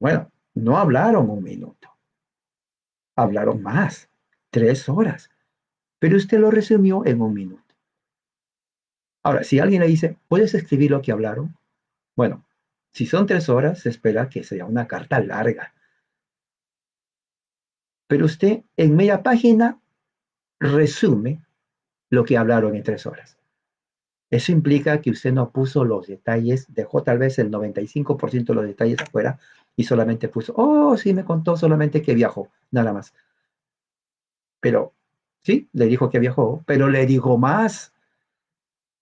Bueno, no hablaron un minuto, hablaron más, 3 horas, pero usted lo resumió en un minuto. Ahora, si alguien le dice, ¿puedes escribir lo que hablaron? Bueno, si son 3 horas, se espera que sea una carta larga, pero usted en media página resume lo que hablaron en 3 horas. Eso implica que usted no puso los detalles, dejó tal vez el 95% de los detalles afuera y solamente puso, oh, sí, me contó solamente que viajó, nada más. Pero sí, le dijo que viajó, pero le dijo más.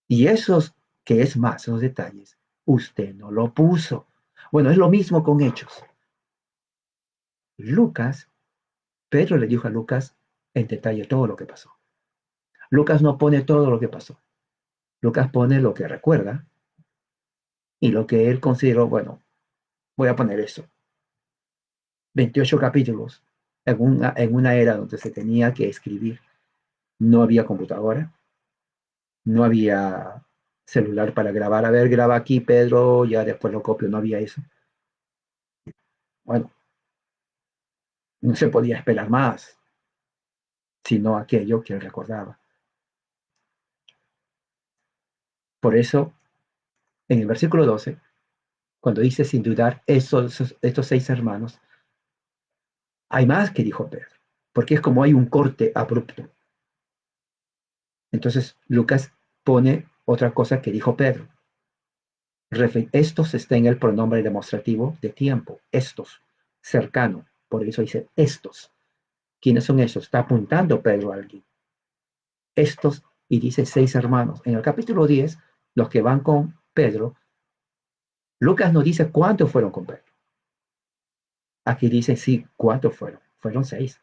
Y esos, que es más, esos detalles, usted no lo puso. Bueno, es lo mismo con Hechos. Lucas, Pedro le dijo a Lucas en detalle todo lo que pasó. Lucas no pone todo lo que pasó. Lucas pone lo que recuerda y lo que él consideró, bueno, voy a poner eso. 28 capítulos en una era donde se tenía que escribir. No había computadora, no había celular para grabar. A ver, graba aquí, Pedro, ya después lo copio, no había eso. Bueno, no se podía esperar más, sino aquello que él recordaba. Por eso, en el versículo 12, cuando dice sin dudar estos 6 hermanos, hay más que dijo Pedro, porque es como hay un corte abrupto. Entonces, Lucas pone otra cosa que dijo Pedro. Estos está en el pronombre demostrativo de tiempo, estos, cercano, por eso dice estos. ¿Quiénes son esos? Está apuntando Pedro a alguien. Estos, y dice 6 hermanos. En el capítulo 10, los que van con Pedro, Lucas no dice cuántos fueron con Pedro. Aquí dice sí, cuántos fueron. Fueron 6.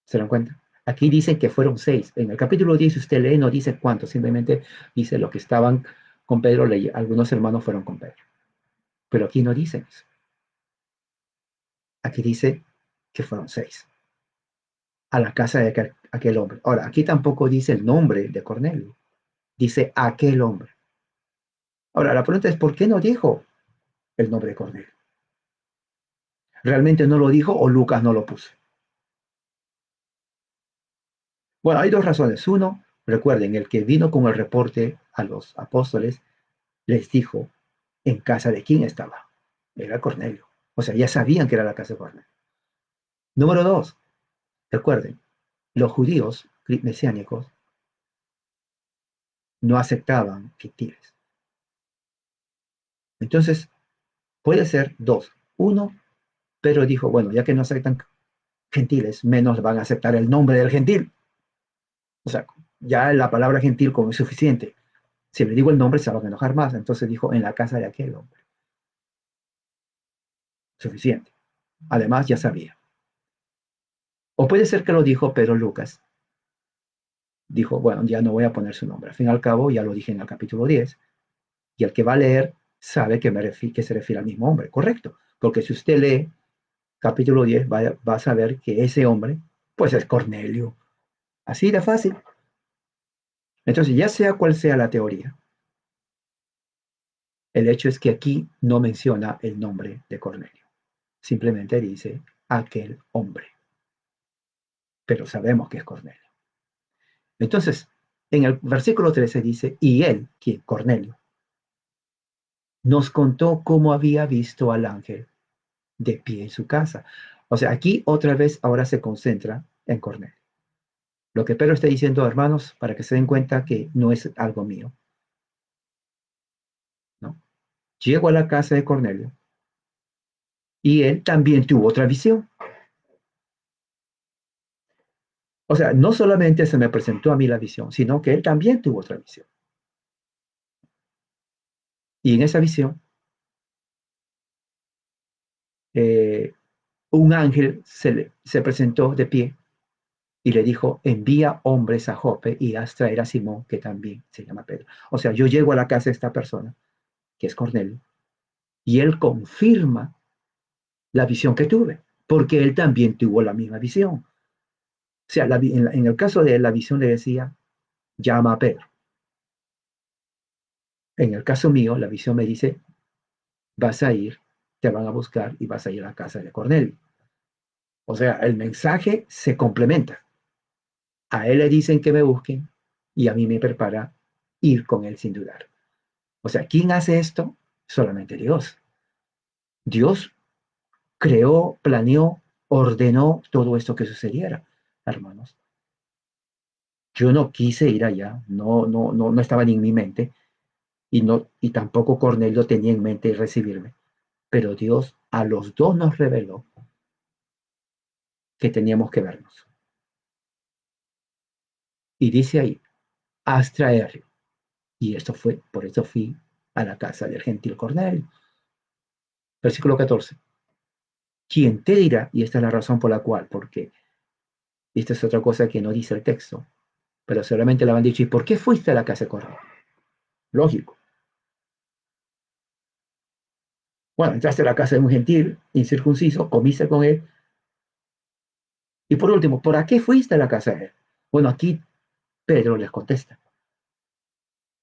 ¿Se dan cuenta? Aquí dice que fueron 6. En el capítulo 10, usted lee, no dice cuántos, simplemente dice los que estaban con Pedro, algunos hermanos fueron con Pedro. Pero aquí no dice eso. Aquí dice que fueron 6 a la casa de aquel hombre. Ahora, aquí tampoco dice el nombre de Cornelio, dice aquel hombre. Ahora, la pregunta es, ¿por qué no dijo el nombre de Cornelio? ¿Realmente no lo dijo o Lucas no lo puso? Bueno, hay dos razones. Uno, recuerden, el que vino con el reporte a los apóstoles les dijo en casa de quién estaba. Era Cornelio. O sea, ya sabían que era la casa de Cornelio. Número dos, recuerden, los judíos mesiánicos no aceptaban gentiles. Entonces, puede ser dos. Uno, Pedro dijo, bueno, ya que no aceptan gentiles, menos van a aceptar el nombre del gentil. O sea, ya la palabra gentil como es suficiente. Si le digo el nombre, se van a enojar más. Entonces dijo, en la casa de aquel hombre. Suficiente. Además, ya sabía. O puede ser que lo dijo Pedro Lucas. Dijo, bueno, ya no voy a poner su nombre. Al fin y al cabo, ya lo dije en el capítulo 10. Y el que va a leer sabe que se refiere al mismo hombre. Correcto. Porque si usted lee capítulo 10, va a saber que ese hombre, pues es Cornelio. Así de fácil. Entonces, ya sea cual sea la teoría, el hecho es que aquí no menciona el nombre de Cornelio. Simplemente dice aquel hombre. Pero sabemos que es Cornelio. Entonces, en el versículo 13 dice, y él, quien Cornelio, nos contó cómo había visto al ángel de pie en su casa. O sea, aquí otra vez ahora se concentra en Cornelio. Lo que Pedro está diciendo, hermanos, para que se den cuenta que no es algo mío. Llego a la casa de Cornelio y él también tuvo otra visión. O sea, no solamente se me presentó a mí la visión, sino que él también tuvo otra visión. Y en esa visión, eh, un ángel se presentó de pie y le dijo, envía hombres a Jope y haz traer a Simón, que también se llama Pedro. O sea, yo llego a la casa de esta persona, que es Cornelio, y él confirma la visión que tuve, porque él también tuvo la misma visión. O sea, en el caso de él, la visión le decía, llama a Pedro. En el caso mío, la visión me dice, vas a ir, te van a buscar y vas a ir a la casa de Cornelio. O sea, el mensaje se complementa. A él le dicen que me busquen y a mí me prepara ir con él sin dudar. O sea, ¿quién hace esto? Solamente Dios. Dios creó, planeó, ordenó todo esto que sucediera, hermanos. Yo no quise ir allá, no estaba ni en mi mente y tampoco Cornelio tenía en mente recibirme. Pero Dios a los dos nos reveló que teníamos que vernos. Y dice ahí, haz traerlo. Y esto fue, por eso fui a la casa del gentil Cornelio. Versículo 14. ¿Quién te dirá? Y esta es la razón por la cual, porque esta es otra cosa que no dice el texto, pero solamente le han dicho, ¿y por qué fuiste a la casa de Cornelio? Lógico. Bueno, entraste a la casa de un gentil incircunciso, comiste con él, y por último, ¿por qué fuiste a la casa de él? Bueno, aquí Pedro les contesta,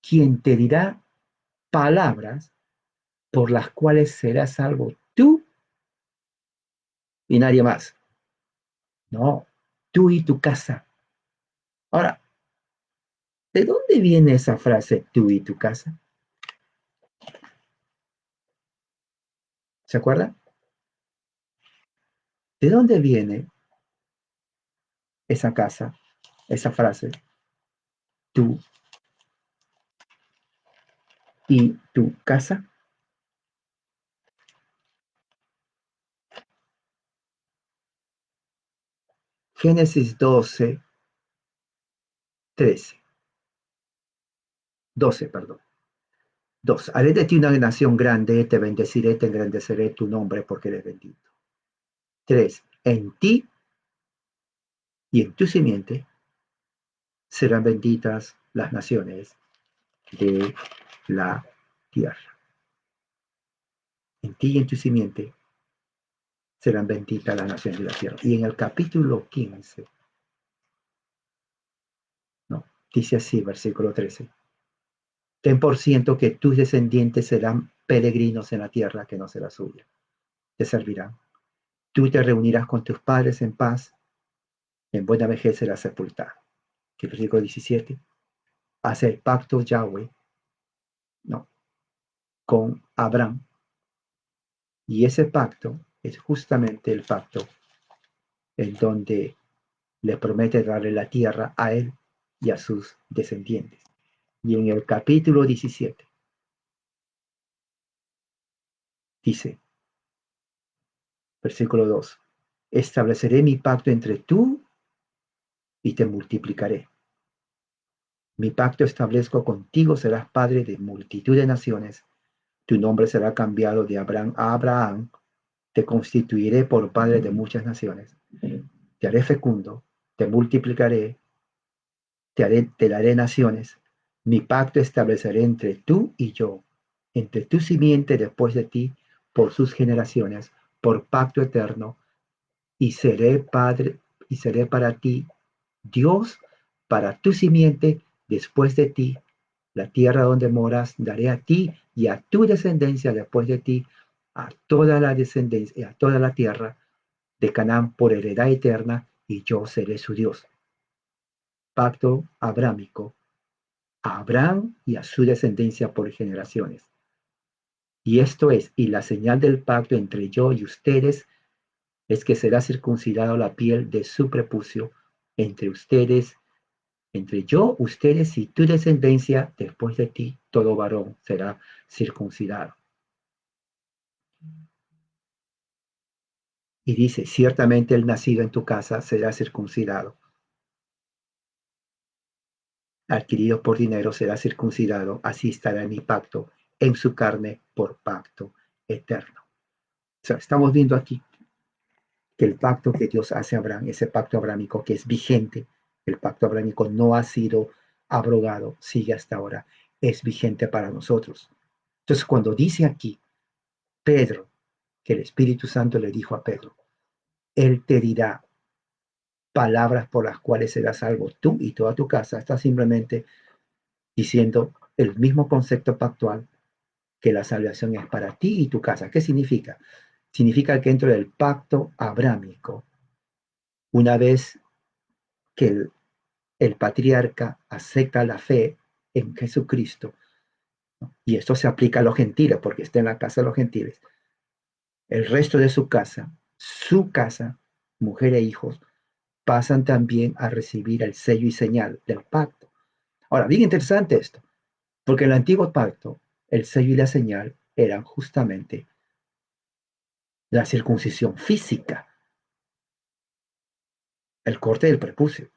¿quién te dirá palabras por las cuales serás salvo tú y nadie más? No, tú y tu casa. Ahora, ¿de dónde viene esa frase tú y tu casa? ¿Se acuerdan? ¿De dónde viene esa casa, esa frase, tú y tu casa? Génesis 12, 13, 12, perdón. 2. Haré de ti una nación grande, te bendeciré, te engrandeceré tu nombre porque eres bendito. 3. En ti y en tu simiente serán benditas las naciones de la tierra. En ti y en tu simiente serán benditas las naciones de la tierra. Y en el capítulo 15, ¿no? Dice así, versículo 13. Ten por ciento que tus descendientes serán peregrinos en la tierra que no será suya. Te servirán. Tú te reunirás con tus padres en paz, en buena vejez serás sepultado. Que el versículo 17. Hace el pacto Yahweh, no, con Abraham. Y ese pacto es justamente el pacto en donde le promete darle la tierra a él y a sus descendientes. Y en el capítulo 17 dice, versículo 2, estableceré mi pacto entre tú y te multiplicaré. Mi pacto establezco contigo, serás padre de multitud de naciones. Tu nombre será cambiado de Abraham a Abraham. Te constituiré por padre de muchas naciones. Te haré fecundo, te multiplicaré, te daré naciones. Mi pacto estableceré entre tú y yo, entre tu simiente después de ti, por sus generaciones, por pacto eterno, y seré padre, y seré para ti Dios, para tu simiente después de ti. La tierra donde moras daré a ti y a tu descendencia después de ti, a toda la descendencia, a toda la tierra de Canaán por heredad eterna, y yo seré su Dios. Pacto abrámico a Abraham y a su descendencia por generaciones. Y esto es, y la señal del pacto entre yo y ustedes es que será circuncidado la piel de su prepucio entre ustedes, entre yo, ustedes y tu descendencia después de ti, todo varón será circuncidado. Y dice, ciertamente el nacido en tu casa será circuncidado, adquirido por dinero será circuncidado, así estará mi pacto en su carne por pacto eterno. O sea, estamos viendo aquí que el pacto que Dios hace a Abraham, ese pacto abrámico que es vigente, el pacto abrámico no ha sido abrogado, sigue hasta ahora, es vigente para nosotros. Entonces, cuando dice aquí Pedro, que el Espíritu Santo le dijo a Pedro, Él te dirá palabras por las cuales serás salvo tú y toda tu casa, está simplemente diciendo el mismo concepto pactual, que la salvación es para ti y tu casa. ¿Qué significa? Significa que dentro del pacto abrámico, una vez que el patriarca acepta la fe en Jesucristo, ¿no? Y esto se aplica a los gentiles, porque está en la casa de los gentiles, el resto de su casa, mujer e hijos, pasan también a recibir el sello y señal del pacto. Ahora, bien interesante esto, porque en el antiguo pacto, el sello y la señal eran justamente la circuncisión física, el corte del prepucio,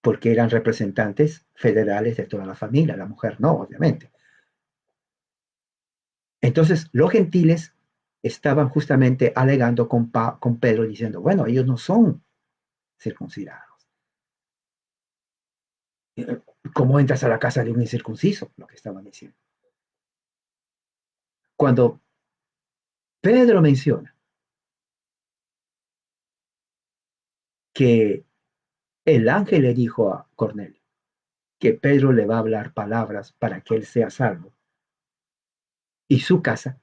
porque eran representantes federales de toda la familia, la mujer no, obviamente. Entonces, los gentiles estaban justamente alegando con Pedro diciendo, bueno, ellos no son circuncidados. ¿Cómo entras a la casa de un incircunciso? Lo que estaban diciendo. Cuando Pedro menciona que el ángel le dijo a Cornelio que Pedro le va a hablar palabras para que él sea salvo, y su casa,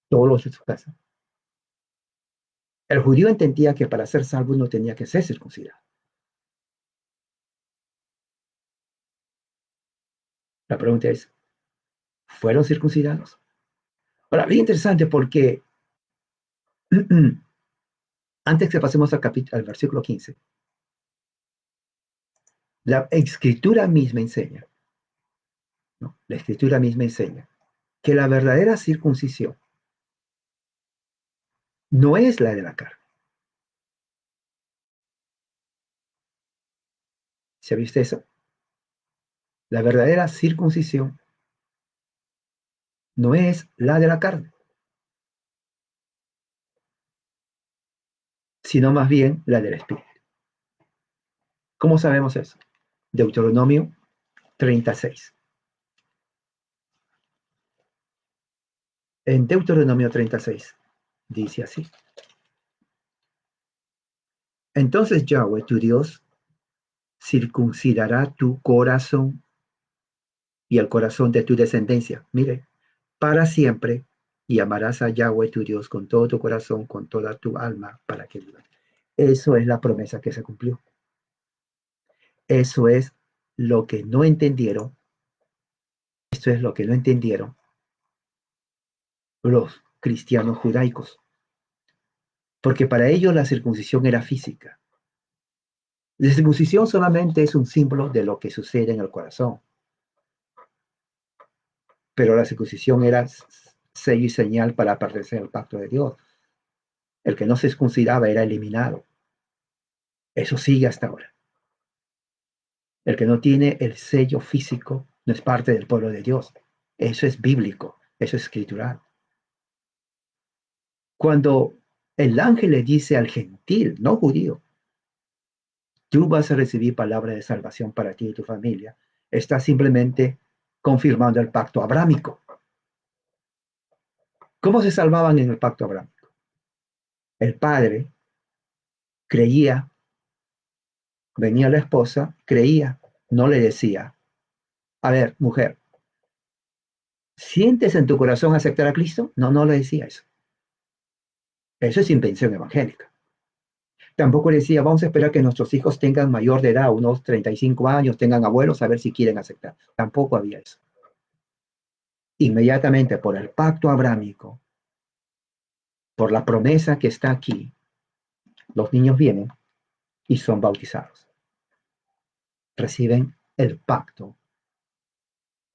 todos los de su casa, el judío entendía que para ser salvo no tenía que ser circuncidado. La pregunta es, ¿fueron circuncidados? Ahora, bien interesante porque antes que pasemos al versículo 15, la escritura misma enseña, ¿no? La escritura misma enseña que la verdadera circuncisión no es la de la carne. ¿Se ha visto eso? La verdadera circuncisión no es la de la carne, sino más bien la del espíritu. ¿Cómo sabemos eso? Deuteronomio 36. En Deuteronomio 36 dice así. Entonces Yahweh, tu Dios, circuncidará tu corazón y el corazón de tu descendencia. Mire, para siempre, y amarás a Yahweh tu Dios con todo tu corazón, con toda tu alma, para que vivas. Eso es la promesa que se cumplió. Eso es lo que no entendieron. Esto es lo que no entendieron los cristianos judaicos. Porque para ellos la circuncisión era física. La circuncisión solamente es un símbolo de lo que sucede en el corazón. Pero la circuncisión era sello y señal para pertenecer al pacto de Dios. El que no se circuncidaba era eliminado. Eso sigue hasta ahora. El que no tiene el sello físico no es parte del pueblo de Dios. Eso es bíblico, eso es escritural. Cuando el ángel le dice al gentil, no judío, tú vas a recibir palabra de salvación para ti y tu familia, está simplemente confirmando el pacto abrámico. ¿Cómo se salvaban en el pacto abrámico? El padre creía, venía la esposa, creía, no le decía, a ver, mujer, ¿sientes en tu corazón aceptar a Cristo? No, no le decía eso. Eso es invención evangélica. Tampoco le decía, vamos a esperar que nuestros hijos tengan mayor de edad, unos 35 años, tengan abuelos, a ver si quieren aceptar. Tampoco había eso. Inmediatamente por el pacto abrámico, por la promesa que está aquí, los niños vienen y son bautizados. Reciben el pacto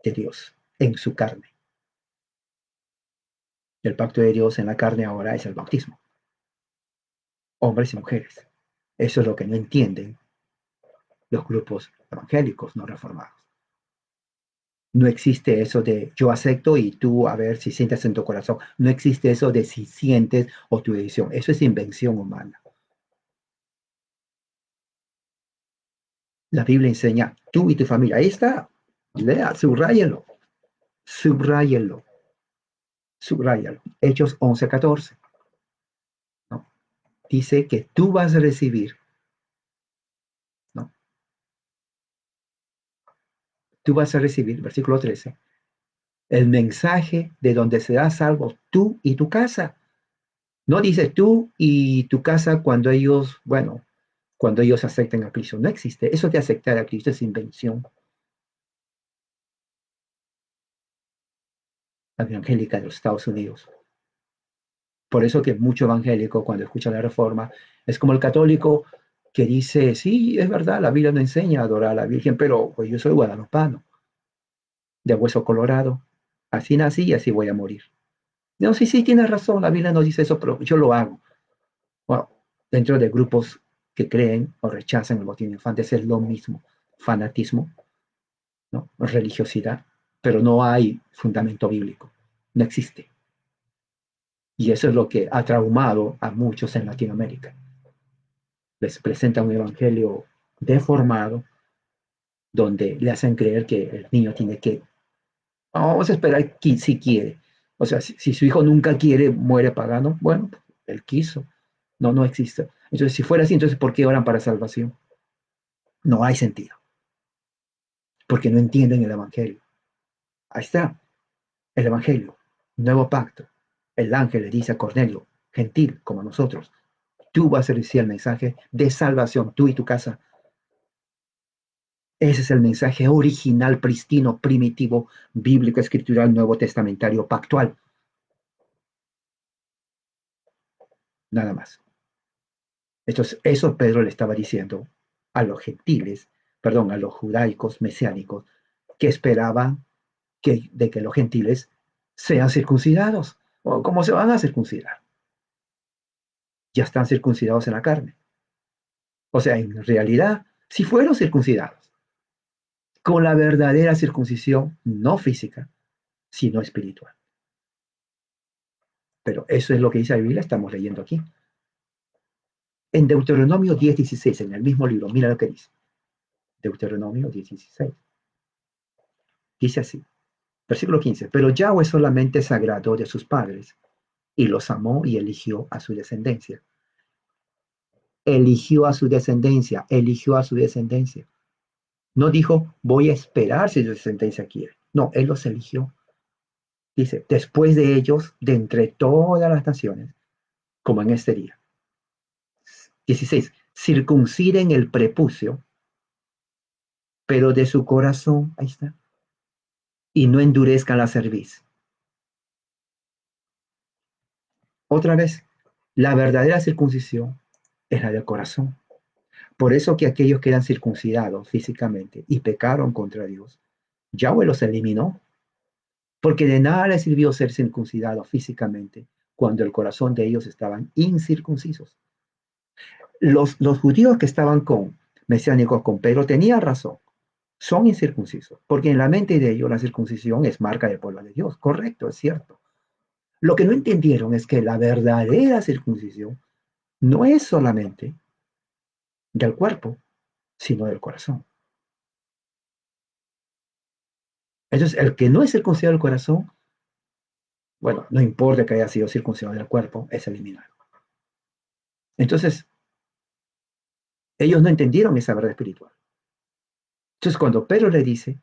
de Dios en su carne. El pacto de Dios en la carne ahora es el bautismo. hombres y mujeres. Eso es lo que no entienden los grupos evangélicos no reformados. No existe eso de yo acepto y tú a ver si sientes en tu corazón. No existe eso de si sientes o tu decisión. Eso es invención humana. La Biblia enseña tú y tu familia. Ahí está. Lea, subráyelo, subráyelo, subráyelo. Hechos 11:14. ¿No? Dice que tú vas a recibir, ¿no? Tú vas a recibir, versículo 13, el mensaje de donde serás salvo tú y tu casa. No dice tú y tu casa cuando ellos, bueno, cuando ellos acepten a Cristo. No existe. Eso de aceptar a Cristo es invención evangélica de los Estados Unidos. Por eso que mucho evangélico cuando escucha la reforma es como el católico que dice, sí, es verdad, la Biblia no enseña a adorar a la Virgen, pero pues, yo soy guadalupano, de hueso colorado. Así nací y así voy a morir. No, sí, sí, tienes razón, la Biblia no dice eso, pero yo lo hago. Bueno, dentro de grupos que creen o rechazan el botín de infantes es lo mismo, fanatismo, ¿no? Religiosidad, pero no hay fundamento bíblico, no existe. Y eso es lo que ha traumado a muchos en Latinoamérica. Les presenta un evangelio deformado donde le hacen creer que el niño tiene que, vamos a esperar que si quiere. O sea, si su hijo nunca quiere, muere pagano, bueno, él quiso. No, no existe. Entonces, si fuera así, entonces, ¿por qué oran para salvación? No hay sentido, porque no entienden el evangelio. Ahí está, el evangelio, nuevo pacto. El ángel le dice a Cornelio, gentil como nosotros, tú vas a recibir el mensaje de salvación, tú y tu casa. Ese es el mensaje original, pristino, primitivo, bíblico, escritural, nuevo testamentario, pactual. Nada más. Entonces, eso Pedro le estaba diciendo a los gentiles, perdón, a los judaicos mesiánicos, que esperaban de que los gentiles sean circuncidados. ¿O cómo se van a circuncidar? Ya están circuncidados en la carne. O sea, en realidad, si fueron circuncidados, con la verdadera circuncisión, no física, sino espiritual. Pero eso es lo que dice la Biblia, estamos leyendo aquí. En Deuteronomio 10:16, en el mismo libro, mira lo que dice. Deuteronomio 10:16. Dice así, versículo 15, pero Yahweh solamente se agradó de sus padres y los amó y eligió a su descendencia. Eligió a su descendencia, eligió a su descendencia. No dijo, voy a esperar si su descendencia quiere. No, él los eligió. Dice, después de ellos, de entre todas las naciones, como en este día. 16, circunciden el prepucio, pero de su corazón, ahí está, y no endurezcan la cerviz. Otra vez, la verdadera circuncisión es la del corazón. Por eso que aquellos que eran circuncidados físicamente y pecaron contra Dios, Yahweh los eliminó, porque de nada les sirvió ser circuncidados físicamente cuando el corazón de ellos estaban incircuncisos. Los judíos que estaban con mesiánicos con Pedro tenían razón, son incircuncisos, porque en la mente de ellos la circuncisión es marca del pueblo de Dios. Correcto, es cierto. Lo que no entendieron es que la verdadera circuncisión no es solamente del cuerpo, sino del corazón. Entonces, el que no es circuncidado del corazón, bueno, no importa que haya sido circuncidado del cuerpo, es eliminado. Entonces, ellos no entendieron esa verdad espiritual. Entonces, cuando Pedro le dice,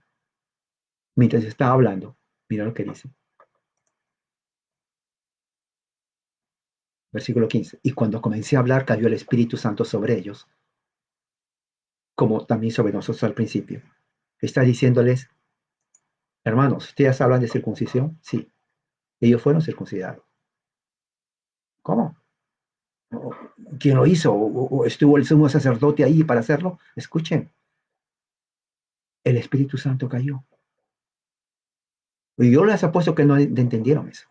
mientras estaba hablando, mira lo que dice, versículo 15, y cuando comencé a hablar, cayó el Espíritu Santo sobre ellos, como también sobre nosotros al principio. Está diciéndoles, hermanos, ¿ustedes hablan de circuncisión? Sí, ellos fueron circuncidados. ¿Cómo? ¿Quién lo hizo? ¿O estuvo el sumo sacerdote ahí para hacerlo? Escuchen, el Espíritu Santo cayó. Y yo les apuesto que no entendieron eso.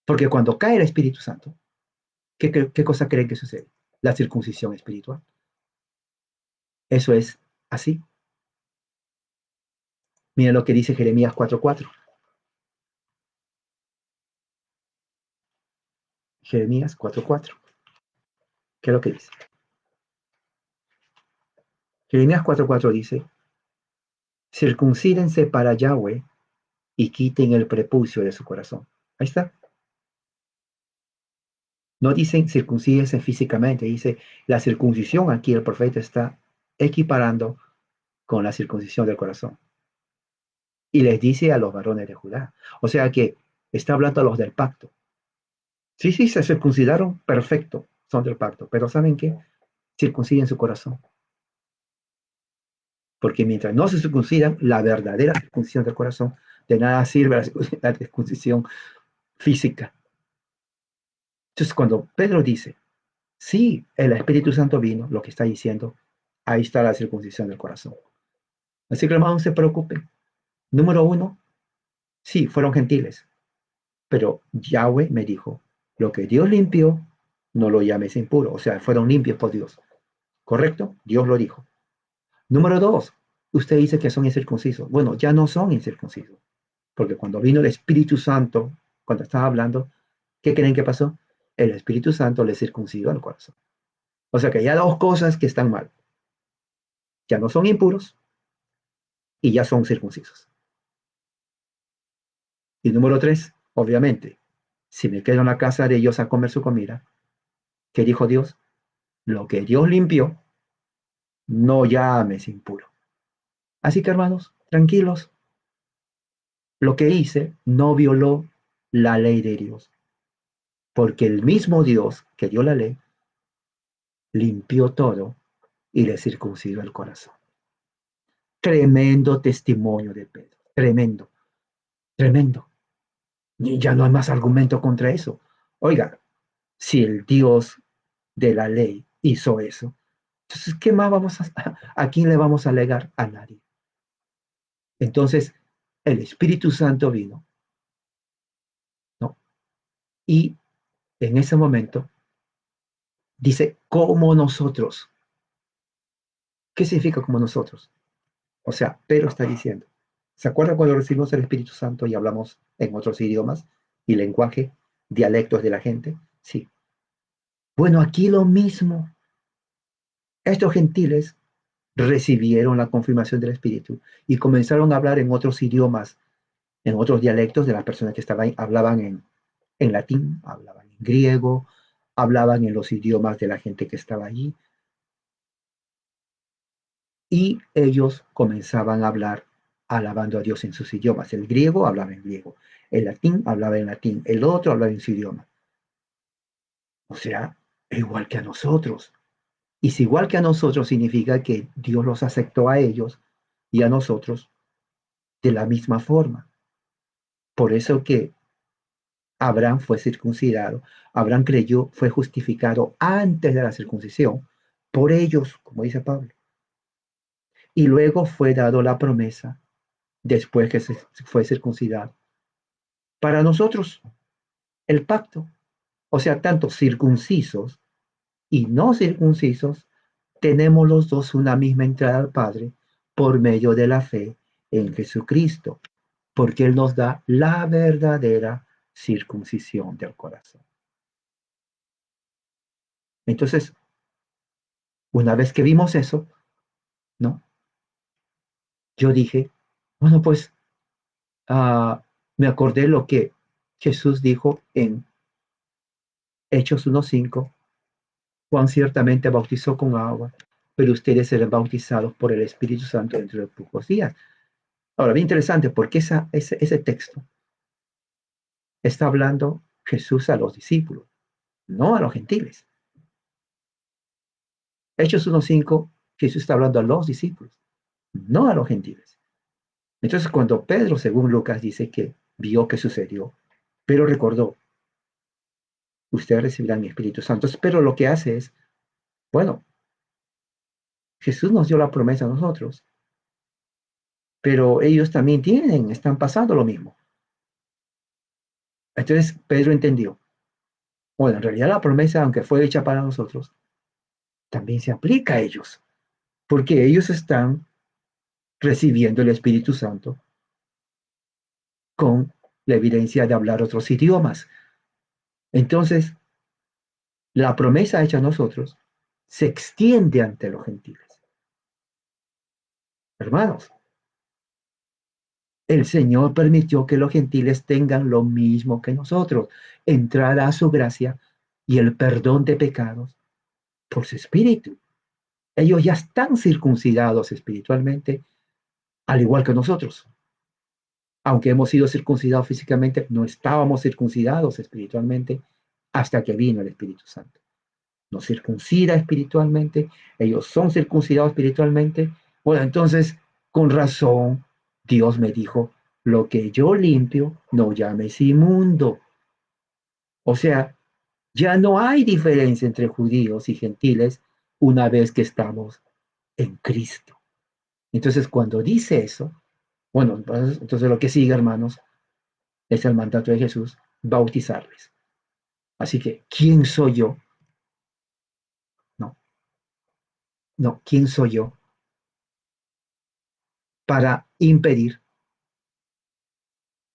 Porque cuando cae el Espíritu Santo, ¿Qué cosa creen que sucede? La circuncisión espiritual. Eso es así. Miren lo que dice Jeremías 4:4. Jeremías 4:4. ¿Qué es lo que dice? Jeremías 4:4 dice, circuncídense para Yahweh y quiten el prepucio de su corazón. Ahí está. No dicen circuncídense físicamente, dice la circuncisión. Aquí el profeta está equiparando con la circuncisión del corazón. Y les dice a los varones de Judá. O sea que está hablando a los del pacto. Sí, sí, se circuncidaron, perfecto, son del pacto. Pero ¿saben qué? Circunciden su corazón. Porque mientras no se circuncidan, la verdadera circuncisión del corazón, de nada sirve la circuncisión física. Entonces, cuando Pedro dice, sí, el Espíritu Santo vino, lo que está diciendo, ahí está la circuncisión del corazón. Así que hermanos, no se preocupen. Número uno, sí, fueron gentiles, pero Yahweh me dijo, lo que Dios limpió, no lo llames impuro. O sea, fueron limpios por Dios. ¿Correcto? Dios lo dijo. Número dos, usted dice que son incircuncisos. Bueno, ya no son incircuncisos, porque cuando vino el Espíritu Santo, cuando estaba hablando, ¿qué creen que pasó? El Espíritu Santo le circuncidó el corazón. O sea que ya dos cosas que están mal. Ya no son impuros y ya son circuncisos. Y número tres, obviamente, si me quedo en la casa de ellos a comer su comida, ¿qué dijo Dios? Lo que Dios limpió, no llames impuro. Así que hermanos, tranquilos, lo que hice no violó la ley de Dios, porque el mismo Dios que dio la ley limpió todo y le circuncidó el corazón. Tremendo testimonio de Pedro, tremendo, tremendo. Y ya no hay más argumento contra eso. Oiga, si el Dios de la ley hizo eso, entonces, ¿qué más a quién le vamos a alegar? A nadie. Entonces, el Espíritu Santo vino, ¿no? Y en ese momento dice, como nosotros. ¿Qué significa como nosotros? O sea, Pedro está diciendo, ¿se acuerdan cuando recibimos el Espíritu Santo y hablamos en otros idiomas y lenguaje, dialectos de la gente? Sí. Bueno, aquí lo mismo. Estos gentiles recibieron la confirmación del Espíritu y comenzaron a hablar en otros idiomas, en otros dialectos de las personas que estaban, hablaban en latín, hablaban en griego, hablaban en los idiomas de la gente que estaba allí. Y ellos comenzaban a hablar alabando a Dios en sus idiomas. El griego hablaba en griego, el latín hablaba en latín, el otro hablaba en su idioma. O sea, igual que a nosotros. Y si igual que a nosotros significa que Dios los aceptó a ellos y a nosotros de la misma forma. Por eso que Abraham fue circuncidado, Abraham creyó, fue justificado antes de la circuncisión por ellos, como dice Pablo. Y luego fue dado la promesa después que se fue circuncidado. Para nosotros, el pacto, o sea, tanto circuncisos y no circuncisos, tenemos los dos una misma entrada al Padre por medio de la fe en Jesucristo, porque Él nos da la verdadera circuncisión del corazón. Entonces, una vez que vimos eso, ¿no? Yo dije, bueno, pues me acordé lo que Jesús dijo en Hechos 1:5. Juan ciertamente bautizó con agua, pero ustedes serán bautizados por el Espíritu Santo dentro de pocos días. Ahora, bien interesante, porque ese texto está hablando Jesús a los discípulos, no a los gentiles. Hechos 1:5, Jesús está hablando a los discípulos, no a los gentiles. Entonces, cuando Pedro, según Lucas, dice que vio que sucedió, pero recordó, ustedes recibirán mi Espíritu Santo. Pero lo que hace es, bueno, Jesús nos dio la promesa a nosotros, pero ellos también están pasando lo mismo. Entonces Pedro entendió. Bueno, en realidad la promesa, aunque fue hecha para nosotros, también se aplica a ellos, porque ellos están recibiendo el Espíritu Santo con la evidencia de hablar otros idiomas. Entonces, la promesa hecha a nosotros se extiende ante los gentiles. Hermanos, el Señor permitió que los gentiles tengan lo mismo que nosotros, entrar a su gracia y el perdón de pecados por su espíritu. Ellos ya están circuncidados espiritualmente, al igual que nosotros. Aunque hemos sido circuncidados físicamente, no estábamos circuncidados espiritualmente hasta que vino el Espíritu Santo. Nos circuncida espiritualmente, ellos son circuncidados espiritualmente. Bueno, entonces, con razón, Dios me dijo, lo que yo limpio, no llames inmundo. O sea, ya no hay diferencia entre judíos y gentiles una vez que estamos en Cristo. Entonces, cuando dice eso, bueno, entonces lo que sigue, hermanos, es el mandato de Jesús, bautizarles. Así que, ¿quién soy yo? No, no, ¿quién soy yo para impedir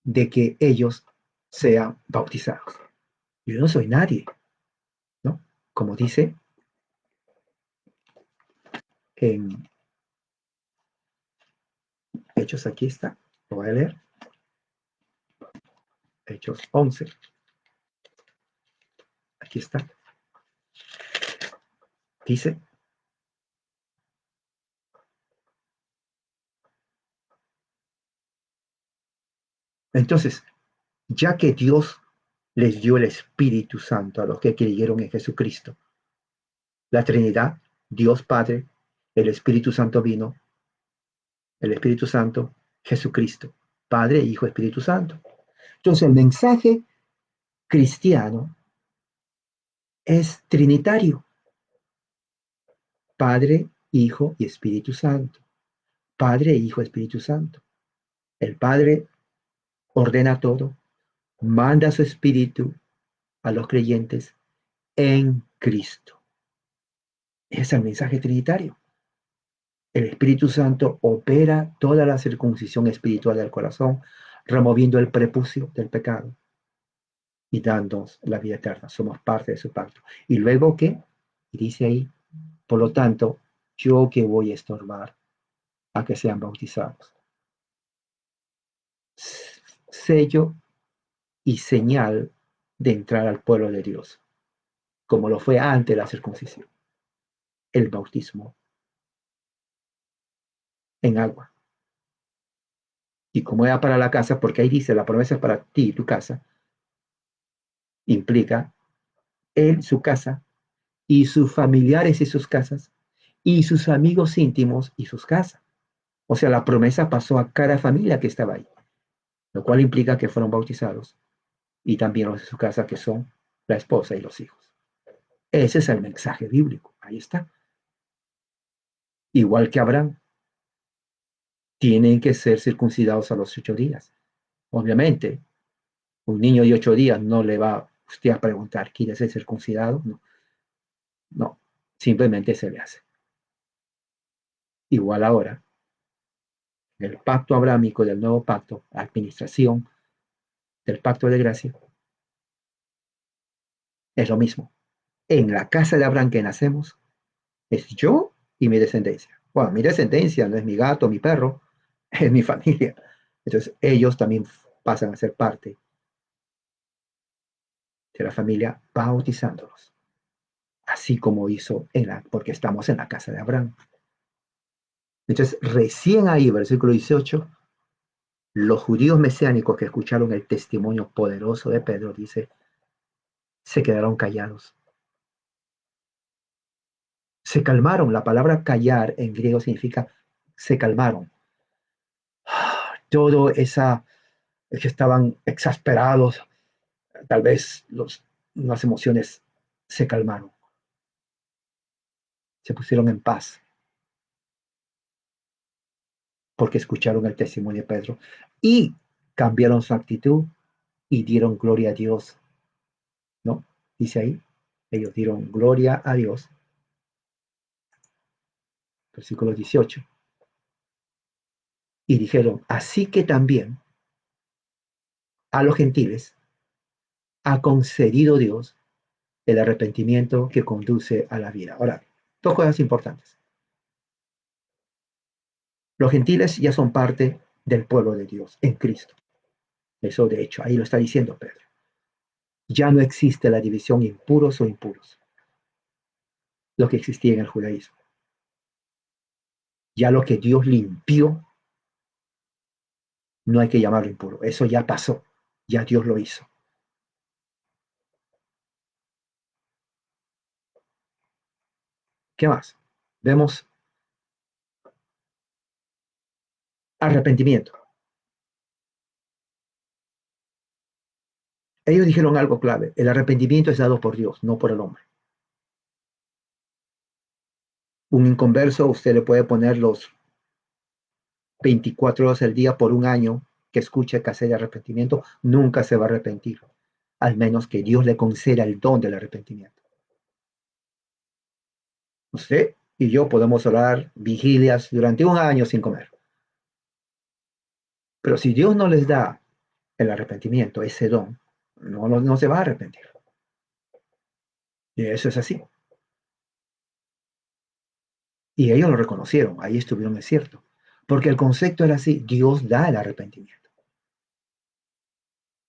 de que ellos sean bautizados? Yo no soy nadie, ¿no? Como dice en Hechos, aquí está, lo voy a leer, Hechos 11, aquí está, dice, entonces, ya que Dios les dio el Espíritu Santo a los que creyeron en Jesucristo, la Trinidad, Dios Padre, el Espíritu Santo vino, el Espíritu Santo, Jesucristo, Padre, Hijo, Espíritu Santo. Entonces el mensaje cristiano es trinitario, Padre, Hijo y Espíritu Santo. Padre, Hijo, Espíritu Santo. El Padre ordena todo, manda su Espíritu a los creyentes en Cristo. Es el mensaje trinitario. El Espíritu Santo opera toda la circuncisión espiritual del corazón, removiendo el prepucio del pecado y dándonos la vida eterna. Somos parte de su pacto. Y luego, ¿qué? Y dice ahí, por lo tanto, yo que voy a estorbar a que sean bautizados. Sello y señal de entrar al pueblo de Dios, como lo fue antes de la circuncisión, el bautismo en agua. Y como era para la casa, porque ahí dice, la promesa es para ti y tu casa, implica él, su casa, y sus familiares y sus casas, y sus amigos íntimos y sus casas. O sea, la promesa pasó a cada familia que estaba ahí, lo cual implica que fueron bautizados, y también los de su casa, que son la esposa y los hijos. Ese es el mensaje bíblico, ahí está. Igual que Abraham, tienen que ser circuncidados a los 8 días. Obviamente, un niño de 8 días no le va usted a preguntar, ¿quiere ser circuncidado? No, no, simplemente se le hace. Igual ahora, el pacto abrámico del nuevo pacto, administración del pacto de gracia, es lo mismo. En la casa de Abraham que nacemos, es yo y mi descendencia. Bueno, mi descendencia no es mi gato, mi perro, es mi familia. Entonces, ellos también pasan a ser parte de la familia bautizándolos, así como hizo porque estamos en la casa de Abraham. Entonces, recién ahí, versículo 18, los judíos mesiánicos que escucharon el testimonio poderoso de Pedro, dice, se quedaron callados. Se calmaron. La palabra callar en griego significa se calmaron. Todo esa, es que estaban exasperados, tal vez las emociones se calmaron, se pusieron en paz porque escucharon el testimonio de Pedro y cambiaron su actitud y dieron gloria a Dios, ¿no? Dice ahí, ellos dieron gloria a Dios. Versículo 18. Y dijeron, así que también a los gentiles ha concedido Dios el arrepentimiento que conduce a la vida. Ahora, dos cosas importantes. Los gentiles ya son parte del pueblo de Dios en Cristo. Eso de hecho, ahí lo está diciendo Pedro. Ya no existe la división impuros o impuros, lo que existía en el judaísmo. Ya lo que Dios limpió, no hay que llamarlo impuro. Eso ya pasó, ya Dios lo hizo. ¿Qué más? Vemos arrepentimiento. Ellos dijeron algo clave. El arrepentimiento es dado por Dios, no por el hombre. Un inconverso, usted le puede poner los 24 horas al día por un año que escuche que hace de arrepentimiento, nunca se va a arrepentir, al menos que Dios le conceda el don del arrepentimiento. Usted y yo podemos orar vigilias durante un año sin comer. Pero si Dios no les da el arrepentimiento, ese don, no se va a arrepentir. Y eso es así. Y ellos lo reconocieron, ahí estuvieron, es cierto. Porque el concepto era así, Dios da el arrepentimiento.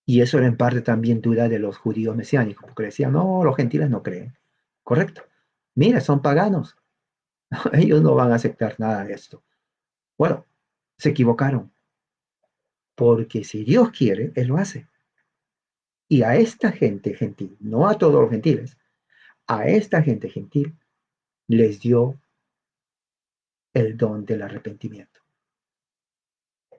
Y eso era en parte también duda de los judíos mesiánicos, porque decían, no, los gentiles no creen. Correcto. Mira, son paganos. Ellos no van a aceptar nada de esto. Bueno, se equivocaron, porque si Dios quiere, Él lo hace. Y a esta gente gentil, no a todos los gentiles, a esta gente gentil les dio el don del arrepentimiento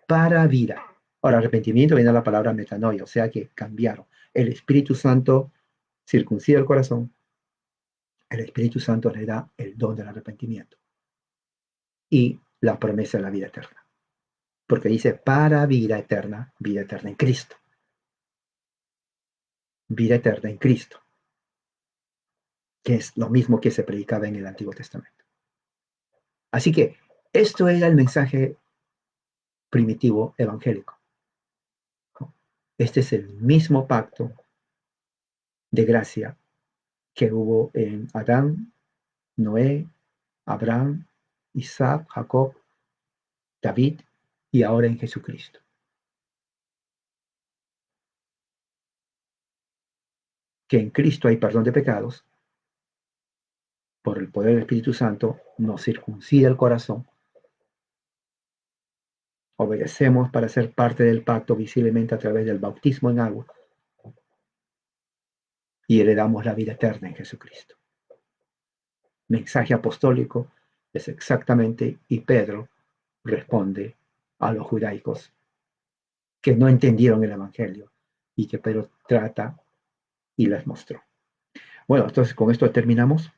para vida. Ahora, arrepentimiento viene de la palabra metanoia, o sea que cambiaron. El Espíritu Santo circuncida el corazón, el Espíritu Santo le da el don del arrepentimiento y la promesa de la vida eterna. Porque dice para vida eterna en Cristo. Vida eterna en Cristo, que es lo mismo que se predicaba en el Antiguo Testamento. Así que esto era el mensaje primitivo evangélico. Este es el mismo pacto de gracia que hubo en Adán, Noé, Abraham, Isaac, Jacob, David y ahora en Jesucristo. Que en Cristo hay perdón de pecados, por el poder del Espíritu Santo, nos circuncida el corazón, obedecemos para ser parte del pacto visiblemente a través del bautismo en agua y heredamos la vida eterna en Jesucristo. Mensaje apostólico es exactamente, y Pedro responde a los judaicos que no entendieron el Evangelio y que Pedro trata y les mostró. Bueno, entonces con esto terminamos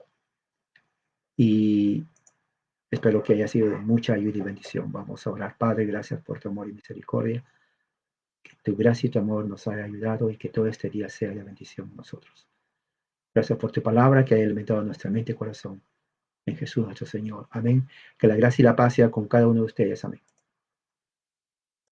y espero que haya sido de mucha ayuda y bendición. Vamos a orar. Padre, gracias por tu amor y misericordia. Que tu gracia y tu amor nos haya ayudado y que todo este día sea de bendición a nosotros. Gracias por tu palabra que haya alimentado nuestra mente y corazón. En Jesús nuestro Señor. Amén. Que la gracia y la paz sea con cada uno de ustedes. Amén.